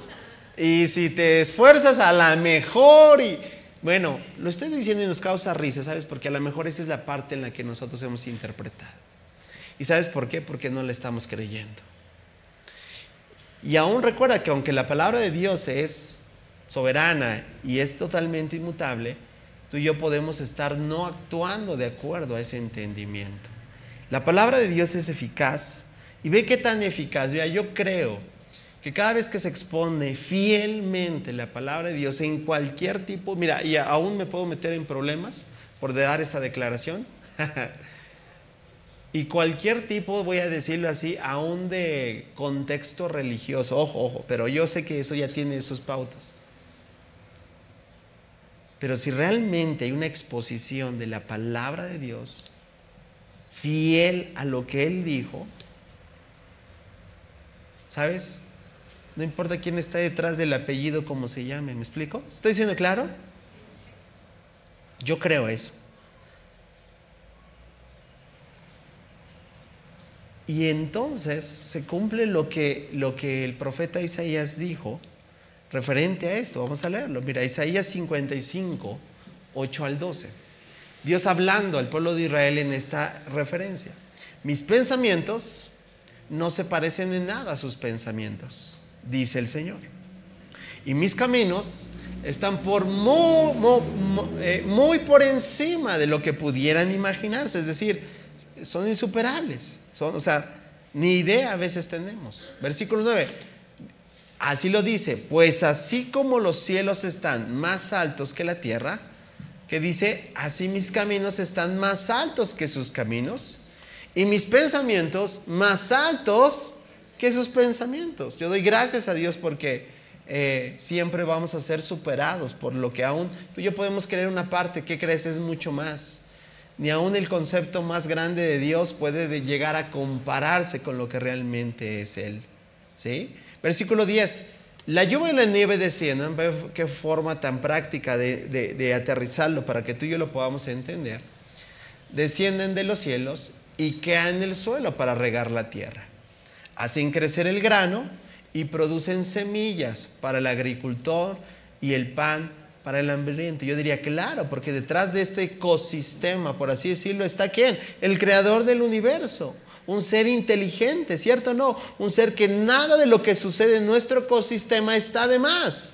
Y si te esfuerzas, a la mejor. Y bueno, lo estoy diciendo y nos causa risa, ¿sabes? Porque a lo mejor esa es la parte en la que nosotros hemos interpretado. ¿Y sabes por qué? Porque no le estamos creyendo. Y aún recuerda que aunque la palabra de Dios es soberana y es totalmente inmutable, tú y yo podemos estar no actuando de acuerdo a ese entendimiento. La palabra de Dios es eficaz, y ve qué tan eficaz. Yo creo que cada vez que se expone fielmente la palabra de Dios en cualquier tipo, mira, y aún me puedo meter en problemas por dar esta declaración, y cualquier tipo, voy a decirlo así, aún de contexto religioso, ojo, pero yo sé que eso ya tiene sus pautas. Pero si realmente hay una exposición de la palabra de Dios fiel a lo que Él dijo, ¿sabes? No importa quién está detrás del apellido, cómo se llame, ¿me explico? ¿Estoy siendo claro? Yo creo eso. Y entonces se cumple lo que el profeta Isaías dijo referente a esto. Vamos a leerlo. Mira, Isaías 55, 8 al 12. Dios hablando al pueblo de Israel en esta referencia. Mis pensamientos no se parecen en nada a sus pensamientos, dice el Señor. Y mis caminos están muy por encima de lo que pudieran imaginarse. Es decir, son insuperables. Ni idea a veces tenemos. Versículo 9. Así lo dice, pues así como los cielos están más altos que la tierra, que dice, así mis caminos están más altos que sus caminos, y mis pensamientos más altos que sus pensamientos. Yo doy gracias a Dios porque siempre vamos a ser superados por lo que aún tú y yo podemos creer una parte. ¿Qué crees? Es mucho más. ni aún el concepto más grande de Dios puede llegar a compararse con lo que realmente es Él. ¿Sí? Versículo 10. La lluvia y la nieve desciendan. Qué forma tan práctica de aterrizarlo para que tú y yo lo podamos entender. Descienden de los cielos y caen en el suelo para regar la tierra. Hacen crecer el grano y producen semillas para el agricultor y el pan para el hambriento. Yo diría, claro, porque detrás de este ecosistema, por así decirlo, está ¿quién? El creador del universo. Un ser inteligente, ¿cierto o no? Un ser que nada de lo que sucede en nuestro ecosistema está de más.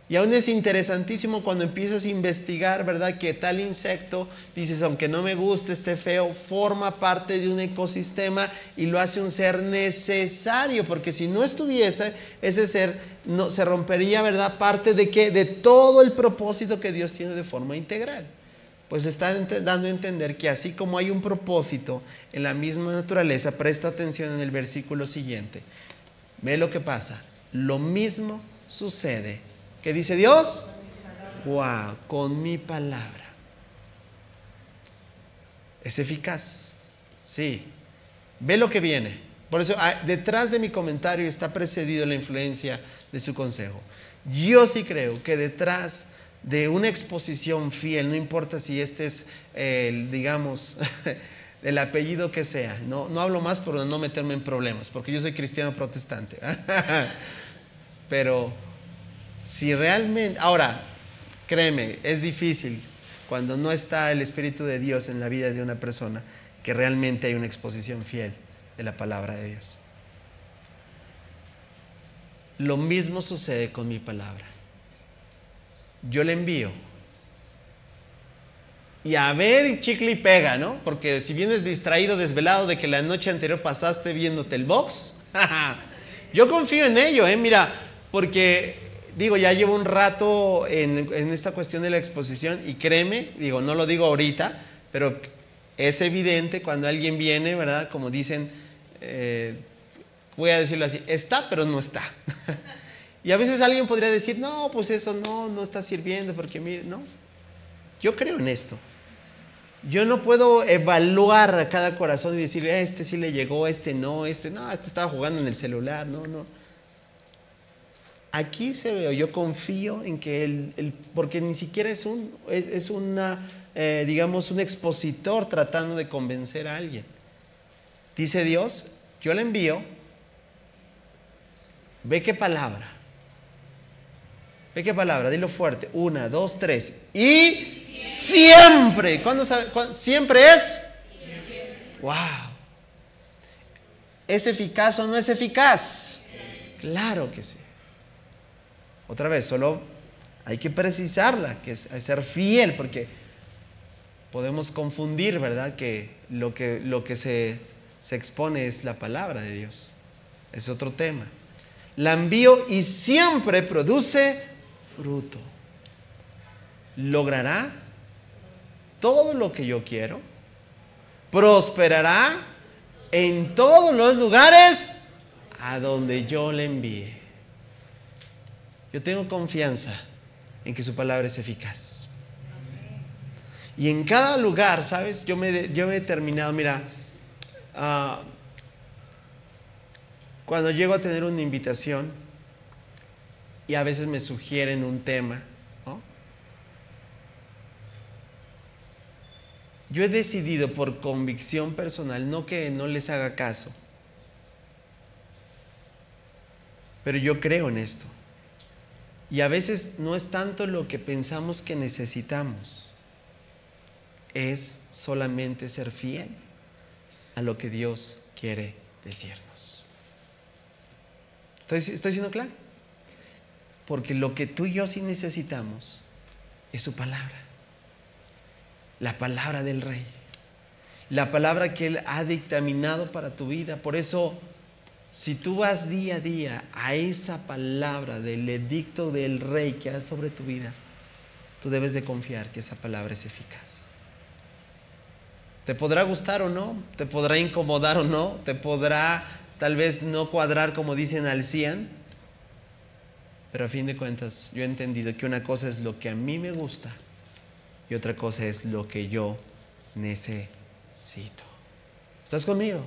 Y aún es interesantísimo cuando empiezas a investigar, ¿verdad? Que tal insecto, dices, aunque no me guste, esté feo, forma parte de un ecosistema y lo hace un ser necesario, porque si no estuviese, ese ser no, se rompería, ¿verdad? Parte de ¿qué? De todo el propósito que Dios tiene de forma integral. Pues está dando a entender que así como hay un propósito en la misma naturaleza, presta atención en el versículo siguiente. Ve lo que pasa. Lo mismo sucede. ¿Qué dice Dios? Wow, con mi palabra. ¿Es eficaz? Sí. Ve lo que viene. Por eso, detrás de mi comentario está precedido la influencia de su consejo. Yo sí creo que detrás de una exposición fiel, no importa si este es, digamos, el apellido que sea. No hablo más por no meterme en problemas, porque yo soy cristiano protestante. Pero si realmente, ahora, créeme, es difícil cuando no está el Espíritu de Dios en la vida de una persona, que realmente hay una exposición fiel de la palabra de Dios. Lo mismo sucede con mi palabra. Yo le envío. Y a ver, chicle y pega, ¿no? Porque si vienes distraído, desvelado de que la noche anterior pasaste viéndote el box, yo confío en ello, mira, porque digo, ya llevo un rato en esta cuestión de la exposición y créeme, digo, no lo digo ahorita, pero es evidente cuando alguien viene, ¿verdad? Como dicen, voy a decirlo así, está pero no está. Y a veces alguien podría decir, no, pues eso no está sirviendo porque mire, no. Yo creo en esto. Yo no puedo evaluar a cada corazón y decir, este sí le llegó, este no estaba jugando en el celular, no. Aquí se ve, yo confío en que porque ni siquiera es una, digamos, un expositor tratando de convencer a alguien. Dice Dios, yo le envío, ve qué palabra, dilo fuerte, 1, 2, 3, y siempre, ¿cuándo sabe? ¿Siempre es? Wow. ¿Es eficaz o no es eficaz? Claro que sí. Otra vez, solo hay que precisarla, que es ser fiel, porque podemos confundir, ¿verdad? Que lo que se expone es la palabra de Dios. Es otro tema. La envío y siempre produce fruto. Logrará todo lo que yo quiero. Prosperará en todos los lugares a donde yo le envíe. Yo tengo confianza en que su palabra es eficaz. Y en cada lugar, ¿sabes? Yo me he determinado, mira, cuando llego a tener una invitación y a veces me sugieren un tema, ¿no? Yo he decidido por convicción personal, no que no les haga caso, pero yo creo en esto. Y a veces no es tanto lo que pensamos que necesitamos, es solamente ser fiel a lo que Dios quiere decirnos. ¿Estoy siendo claro? Porque lo que tú y yo sí necesitamos es su palabra, la palabra del Rey, la palabra que Él ha dictaminado para tu vida. Por eso, si tú vas día a día a esa palabra del edicto del Rey que hay sobre tu vida, tú debes de confiar que esa palabra es eficaz. Te podrá gustar o no, te podrá incomodar o no, te podrá tal vez no cuadrar como dicen al 100, pero a fin de cuentas yo he entendido que una cosa es lo que a mí me gusta y otra cosa es lo que yo necesito. ¿Estás conmigo?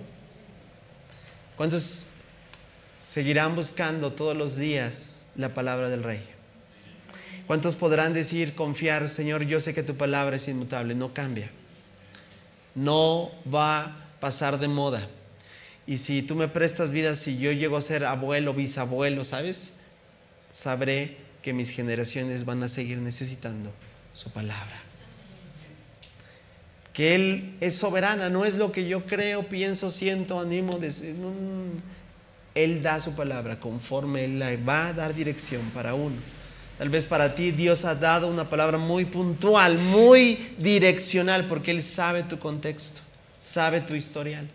¿Cuántos seguirán buscando todos los días la palabra del Rey? ¿Cuántos podrán decir, confiar, Señor, yo sé que tu palabra es inmutable, no cambia, no va a pasar de moda? Y si tú me prestas vida, si yo llego a ser abuelo, bisabuelo, ¿sabes? Sabré que mis generaciones van a seguir necesitando su palabra. Que Él es soberana, no es lo que yo creo, pienso, siento, animo. Él da su palabra conforme Él la va a dar dirección para uno. Tal vez para ti Dios ha dado una palabra muy puntual, muy direccional, porque Él sabe tu contexto, sabe tu historial.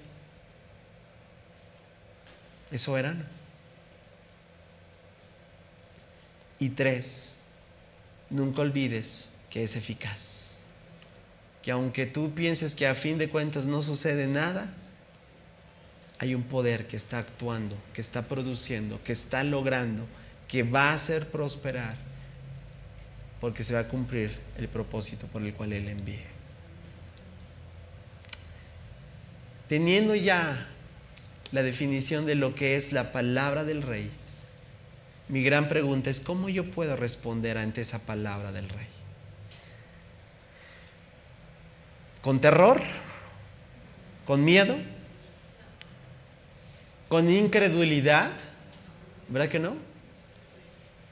Es soberano. Y 3, nunca olvides que es eficaz. Que aunque tú pienses que a fin de cuentas no sucede nada, hay un poder que está actuando, que está produciendo, que está logrando, que va a hacer prosperar, porque se va a cumplir el propósito por el cual Él envíe. Teniendo ya la definición de lo que es la palabra del Rey, mi gran pregunta es: ¿cómo yo puedo responder ante esa palabra del Rey? ¿Con terror? ¿Con miedo? ¿Con incredulidad? ¿Verdad que no?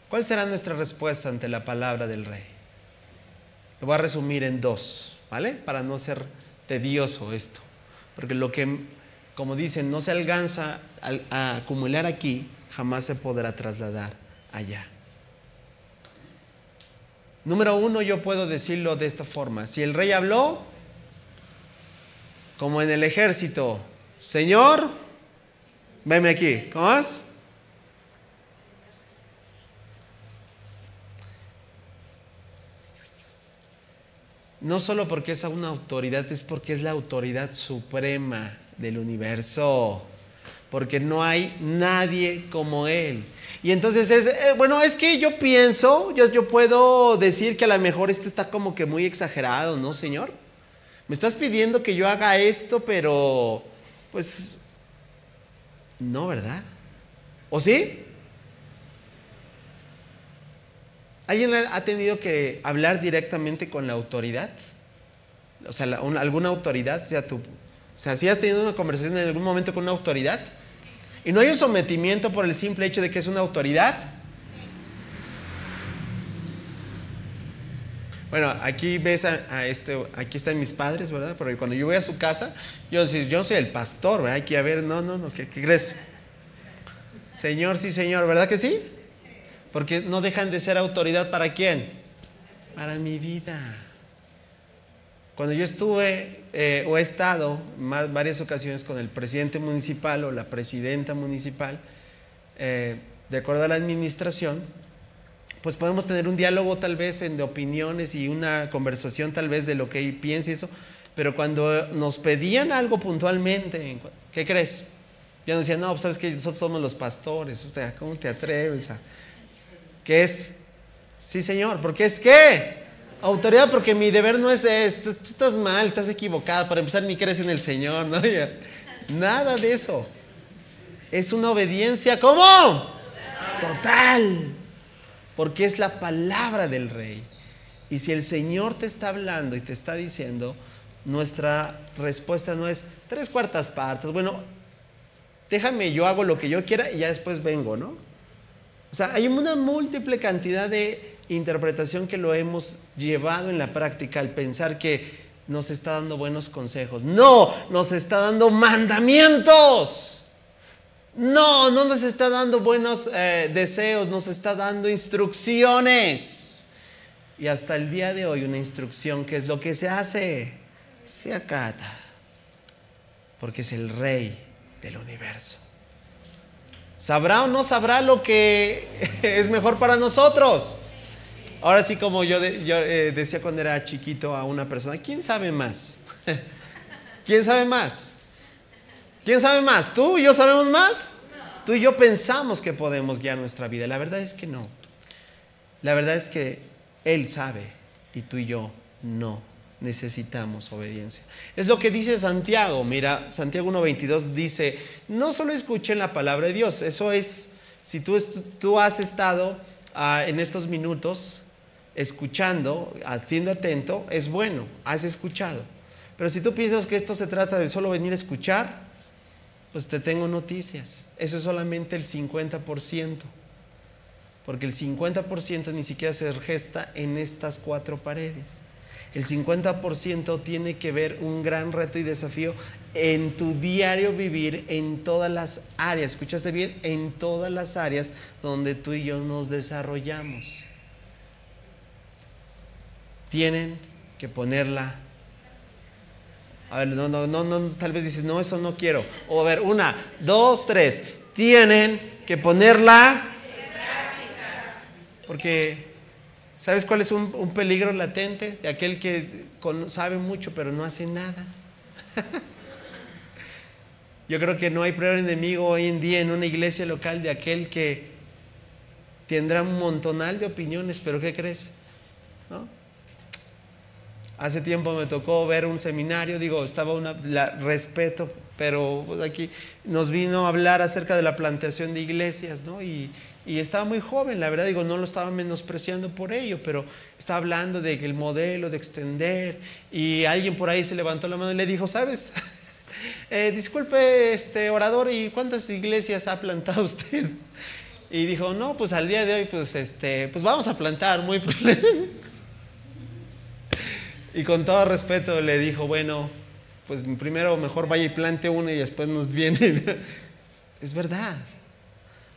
¿Cuál será nuestra respuesta ante la palabra del Rey? Lo voy a resumir en 2, ¿vale? Para no ser tedioso esto. Porque lo que, como dicen, no se alcanza a acumular aquí, jamás se podrá trasladar allá. Número 1, yo puedo decirlo de esta forma: si el Rey habló, como en el ejército, Señor, venme aquí. ¿Cómo es? No solo porque es una autoridad, es porque es la autoridad suprema del universo. Porque no hay nadie como Él. Y entonces es que yo pienso, yo puedo decir que a lo mejor esto está como que muy exagerado, ¿no, Señor? Me estás pidiendo que yo haga esto, pero pues no, ¿verdad? ¿O sí? ¿Alguien ha tenido que hablar directamente con la autoridad? O sea, alguna autoridad, si has tenido una conversación en algún momento con una autoridad y no hay un sometimiento por el simple hecho de que es una autoridad. Bueno, aquí ves aquí están mis padres, ¿verdad? Porque cuando yo voy a su casa, yo soy el pastor, ¿verdad? Aquí, a ver, no, ¿qué crees? Señor, sí, Señor, ¿verdad que sí? Porque no dejan de ser autoridad. ¿Para quién? Para mi vida. Cuando yo estuve o he estado varias ocasiones con el presidente municipal o la presidenta municipal, de acuerdo a la administración, pues podemos tener un diálogo tal vez de opiniones y una conversación tal vez de lo que piensa y eso, pero cuando nos pedían algo puntualmente, ¿qué crees? Ya nos decían, no, pues sabes que nosotros somos los pastores, usted, ¿cómo te atreves a...? ¿Qué es? Sí, Señor, porque es ¿qué? Autoridad, porque mi deber no es esto. Tú estás mal, estás equivocado. Para empezar, ni crees en el Señor, ¿no? Nada de eso. Es una obediencia, ¿cómo? Total. Porque es la palabra del Rey. Y si el Señor te está hablando y te está diciendo, nuestra respuesta no es 3/4 partes. Bueno, déjame, yo hago lo que yo quiera y ya después vengo, ¿no? O sea, hay una múltiple cantidad de interpretación que lo hemos llevado en la práctica al pensar que nos está dando buenos consejos. No, nos está dando mandamientos. No nos está dando buenos deseos, nos está dando instrucciones. Y hasta el día de hoy una instrucción, ¿qué es lo que se hace? Se acata. Porque es el Rey del universo. ¿Sabrá o no sabrá lo que es mejor para nosotros? Ahora sí, como yo decía cuando era chiquito a una persona, ¿quién sabe más? ¿Quién sabe más? ¿Quién sabe más? ¿Tú y yo sabemos más? Tú y yo pensamos que podemos guiar nuestra vida. La verdad es que no. La verdad es que Él sabe y tú y yo no necesitamos obediencia. Es lo que dice Santiago. Mira, Santiago 1:22 dice, no solo escuchen la palabra de Dios, eso es, si tú has estado en estos minutos escuchando, siendo atento, es bueno, has escuchado. Pero si tú piensas que esto se trata de solo venir a escuchar, pues te tengo noticias. Eso es solamente el 50%. Porque el 50% ni siquiera se gesta en estas 4 paredes. El 50% tiene que ver un gran reto y desafío en tu diario vivir en todas las áreas. ¿Escuchaste bien? En todas las áreas donde tú y yo nos desarrollamos. Tienen que ponerla. A ver, no, tal vez dices, no, eso no quiero. O a ver, 1, 2, 3. Tienen que ponerla. Porque, ¿sabes cuál es un peligro latente? De aquel que sabe mucho pero no hace nada. Yo creo que no hay peor enemigo hoy en día en una iglesia local de aquel que tendrá un montonal de opiniones, pero ¿qué crees? ¿No? Hace tiempo me tocó ver un seminario, respeto, pero aquí nos vino a hablar acerca de la plantación de iglesias, ¿no? Y estaba muy joven, la verdad, no lo estaba menospreciando por ello, pero estaba hablando de que el modelo de extender, y alguien por ahí se levantó la mano y le dijo, ¿sabes? Disculpe, orador, ¿y cuántas iglesias ha plantado usted? Y dijo, no, pues al día de hoy, pues vamos a plantar, muy probablemente. Y con todo respeto le dijo, bueno, pues primero mejor vaya y plante una y después nos viene. Es verdad.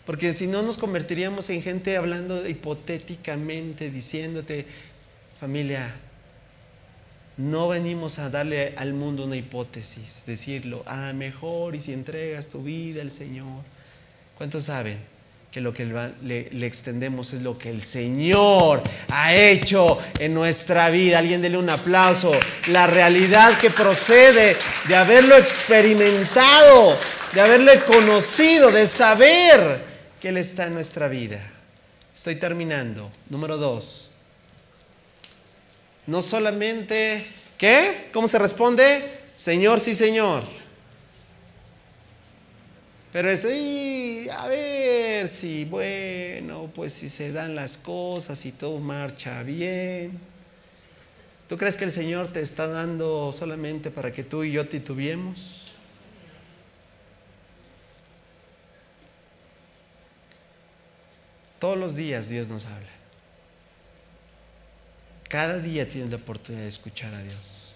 Porque si no nos convertiríamos en gente hablando hipotéticamente, diciéndote, familia, no venimos a darle al mundo una hipótesis, decirlo, a lo mejor y si entregas tu vida al Señor. ¿Cuántos saben que lo que le extendemos es lo que el Señor ha hecho en nuestra vida? Alguien dele un aplauso. La realidad que procede de haberlo experimentado, de haberle conocido, de saber que Él está en nuestra vida. Estoy terminando. Número 2. No solamente, ¿qué? ¿Cómo se responde? Señor, sí, Señor. Pero es, a ver si, bueno, pues si se dan las cosas y todo marcha bien. ¿Tú crees que el Señor te está dando solamente para que tú y yo titubeemos? Todos los días Dios nos habla. Cada día tienes la oportunidad de escuchar a Dios.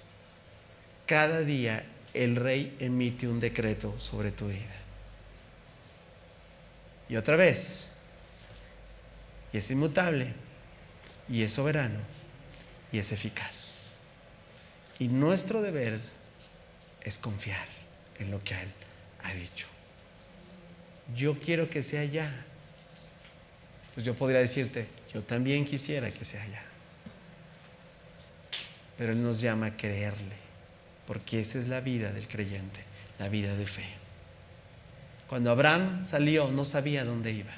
Cada día el Rey emite un decreto sobre tu vida. Y otra vez, y es inmutable, y es soberano, y es eficaz. Y nuestro deber es confiar en lo que Él ha dicho. Yo quiero que sea ya. Pues yo podría decirte, yo también quisiera que sea ya. Pero Él nos llama a creerle, porque esa es la vida del creyente, la vida de fe. Cuando Abraham salió, no sabía dónde iba,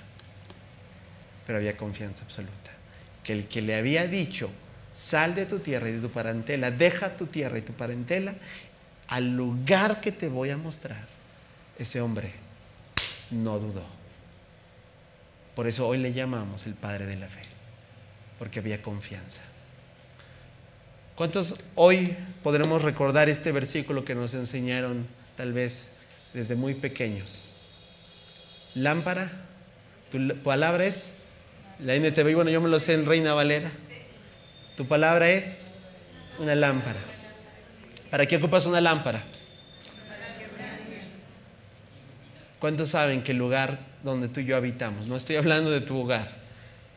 pero había confianza absoluta. Que el que le había dicho, sal de tu tierra y de tu parentela, deja tu tierra y tu parentela, al lugar que te voy a mostrar, ese hombre no dudó. Por eso hoy le llamamos el Padre de la Fe, porque había confianza. ¿Cuántos hoy podremos recordar este versículo que nos enseñaron tal vez desde muy pequeños? Lámpara, tu palabra es la NTV, bueno, yo me lo sé en Reina Valera. Tu palabra es una lámpara. ¿Para qué ocupas una lámpara? ¿Cuántos saben que el lugar donde tú y yo habitamos, no estoy hablando de tu hogar,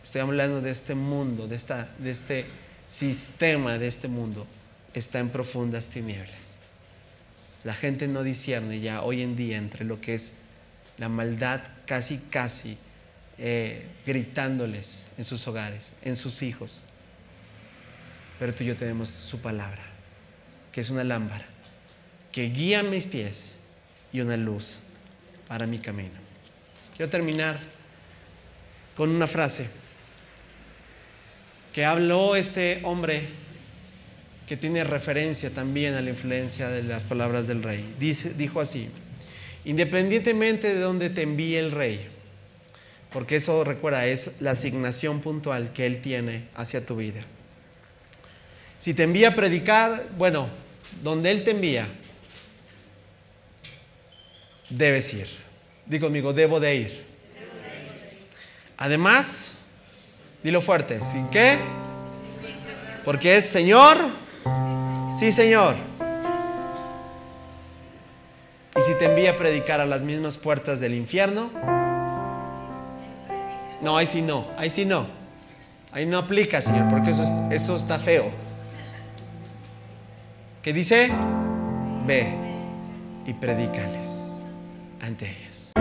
estoy hablando de este mundo, de este sistema, de este mundo, está en profundas tinieblas? La gente no discierne ya hoy en día entre lo que es la maldad casi gritándoles en sus hogares, en sus hijos. Pero tú y yo tenemos su palabra, que es una lámpara, que guía mis pies y una luz para mi camino. Quiero terminar con una frase que habló este hombre que tiene referencia también a la influencia de las palabras del rey. Dijo así: independientemente de dónde te envíe el rey, porque eso, recuerda, es la asignación puntual que él tiene hacia tu vida. Si te envía a predicar, bueno, donde él te envía, debes ir. Digo conmigo, debo de ir. Además, dilo fuerte, ¿sin qué? Porque es Señor. Sí, Señor. Y si te envía a predicar a las mismas puertas del infierno, no, ahí sí no, ahí sí no. Ahí no aplica, Señor, porque eso está feo. ¿Qué dice? Ve y predícales ante ellas.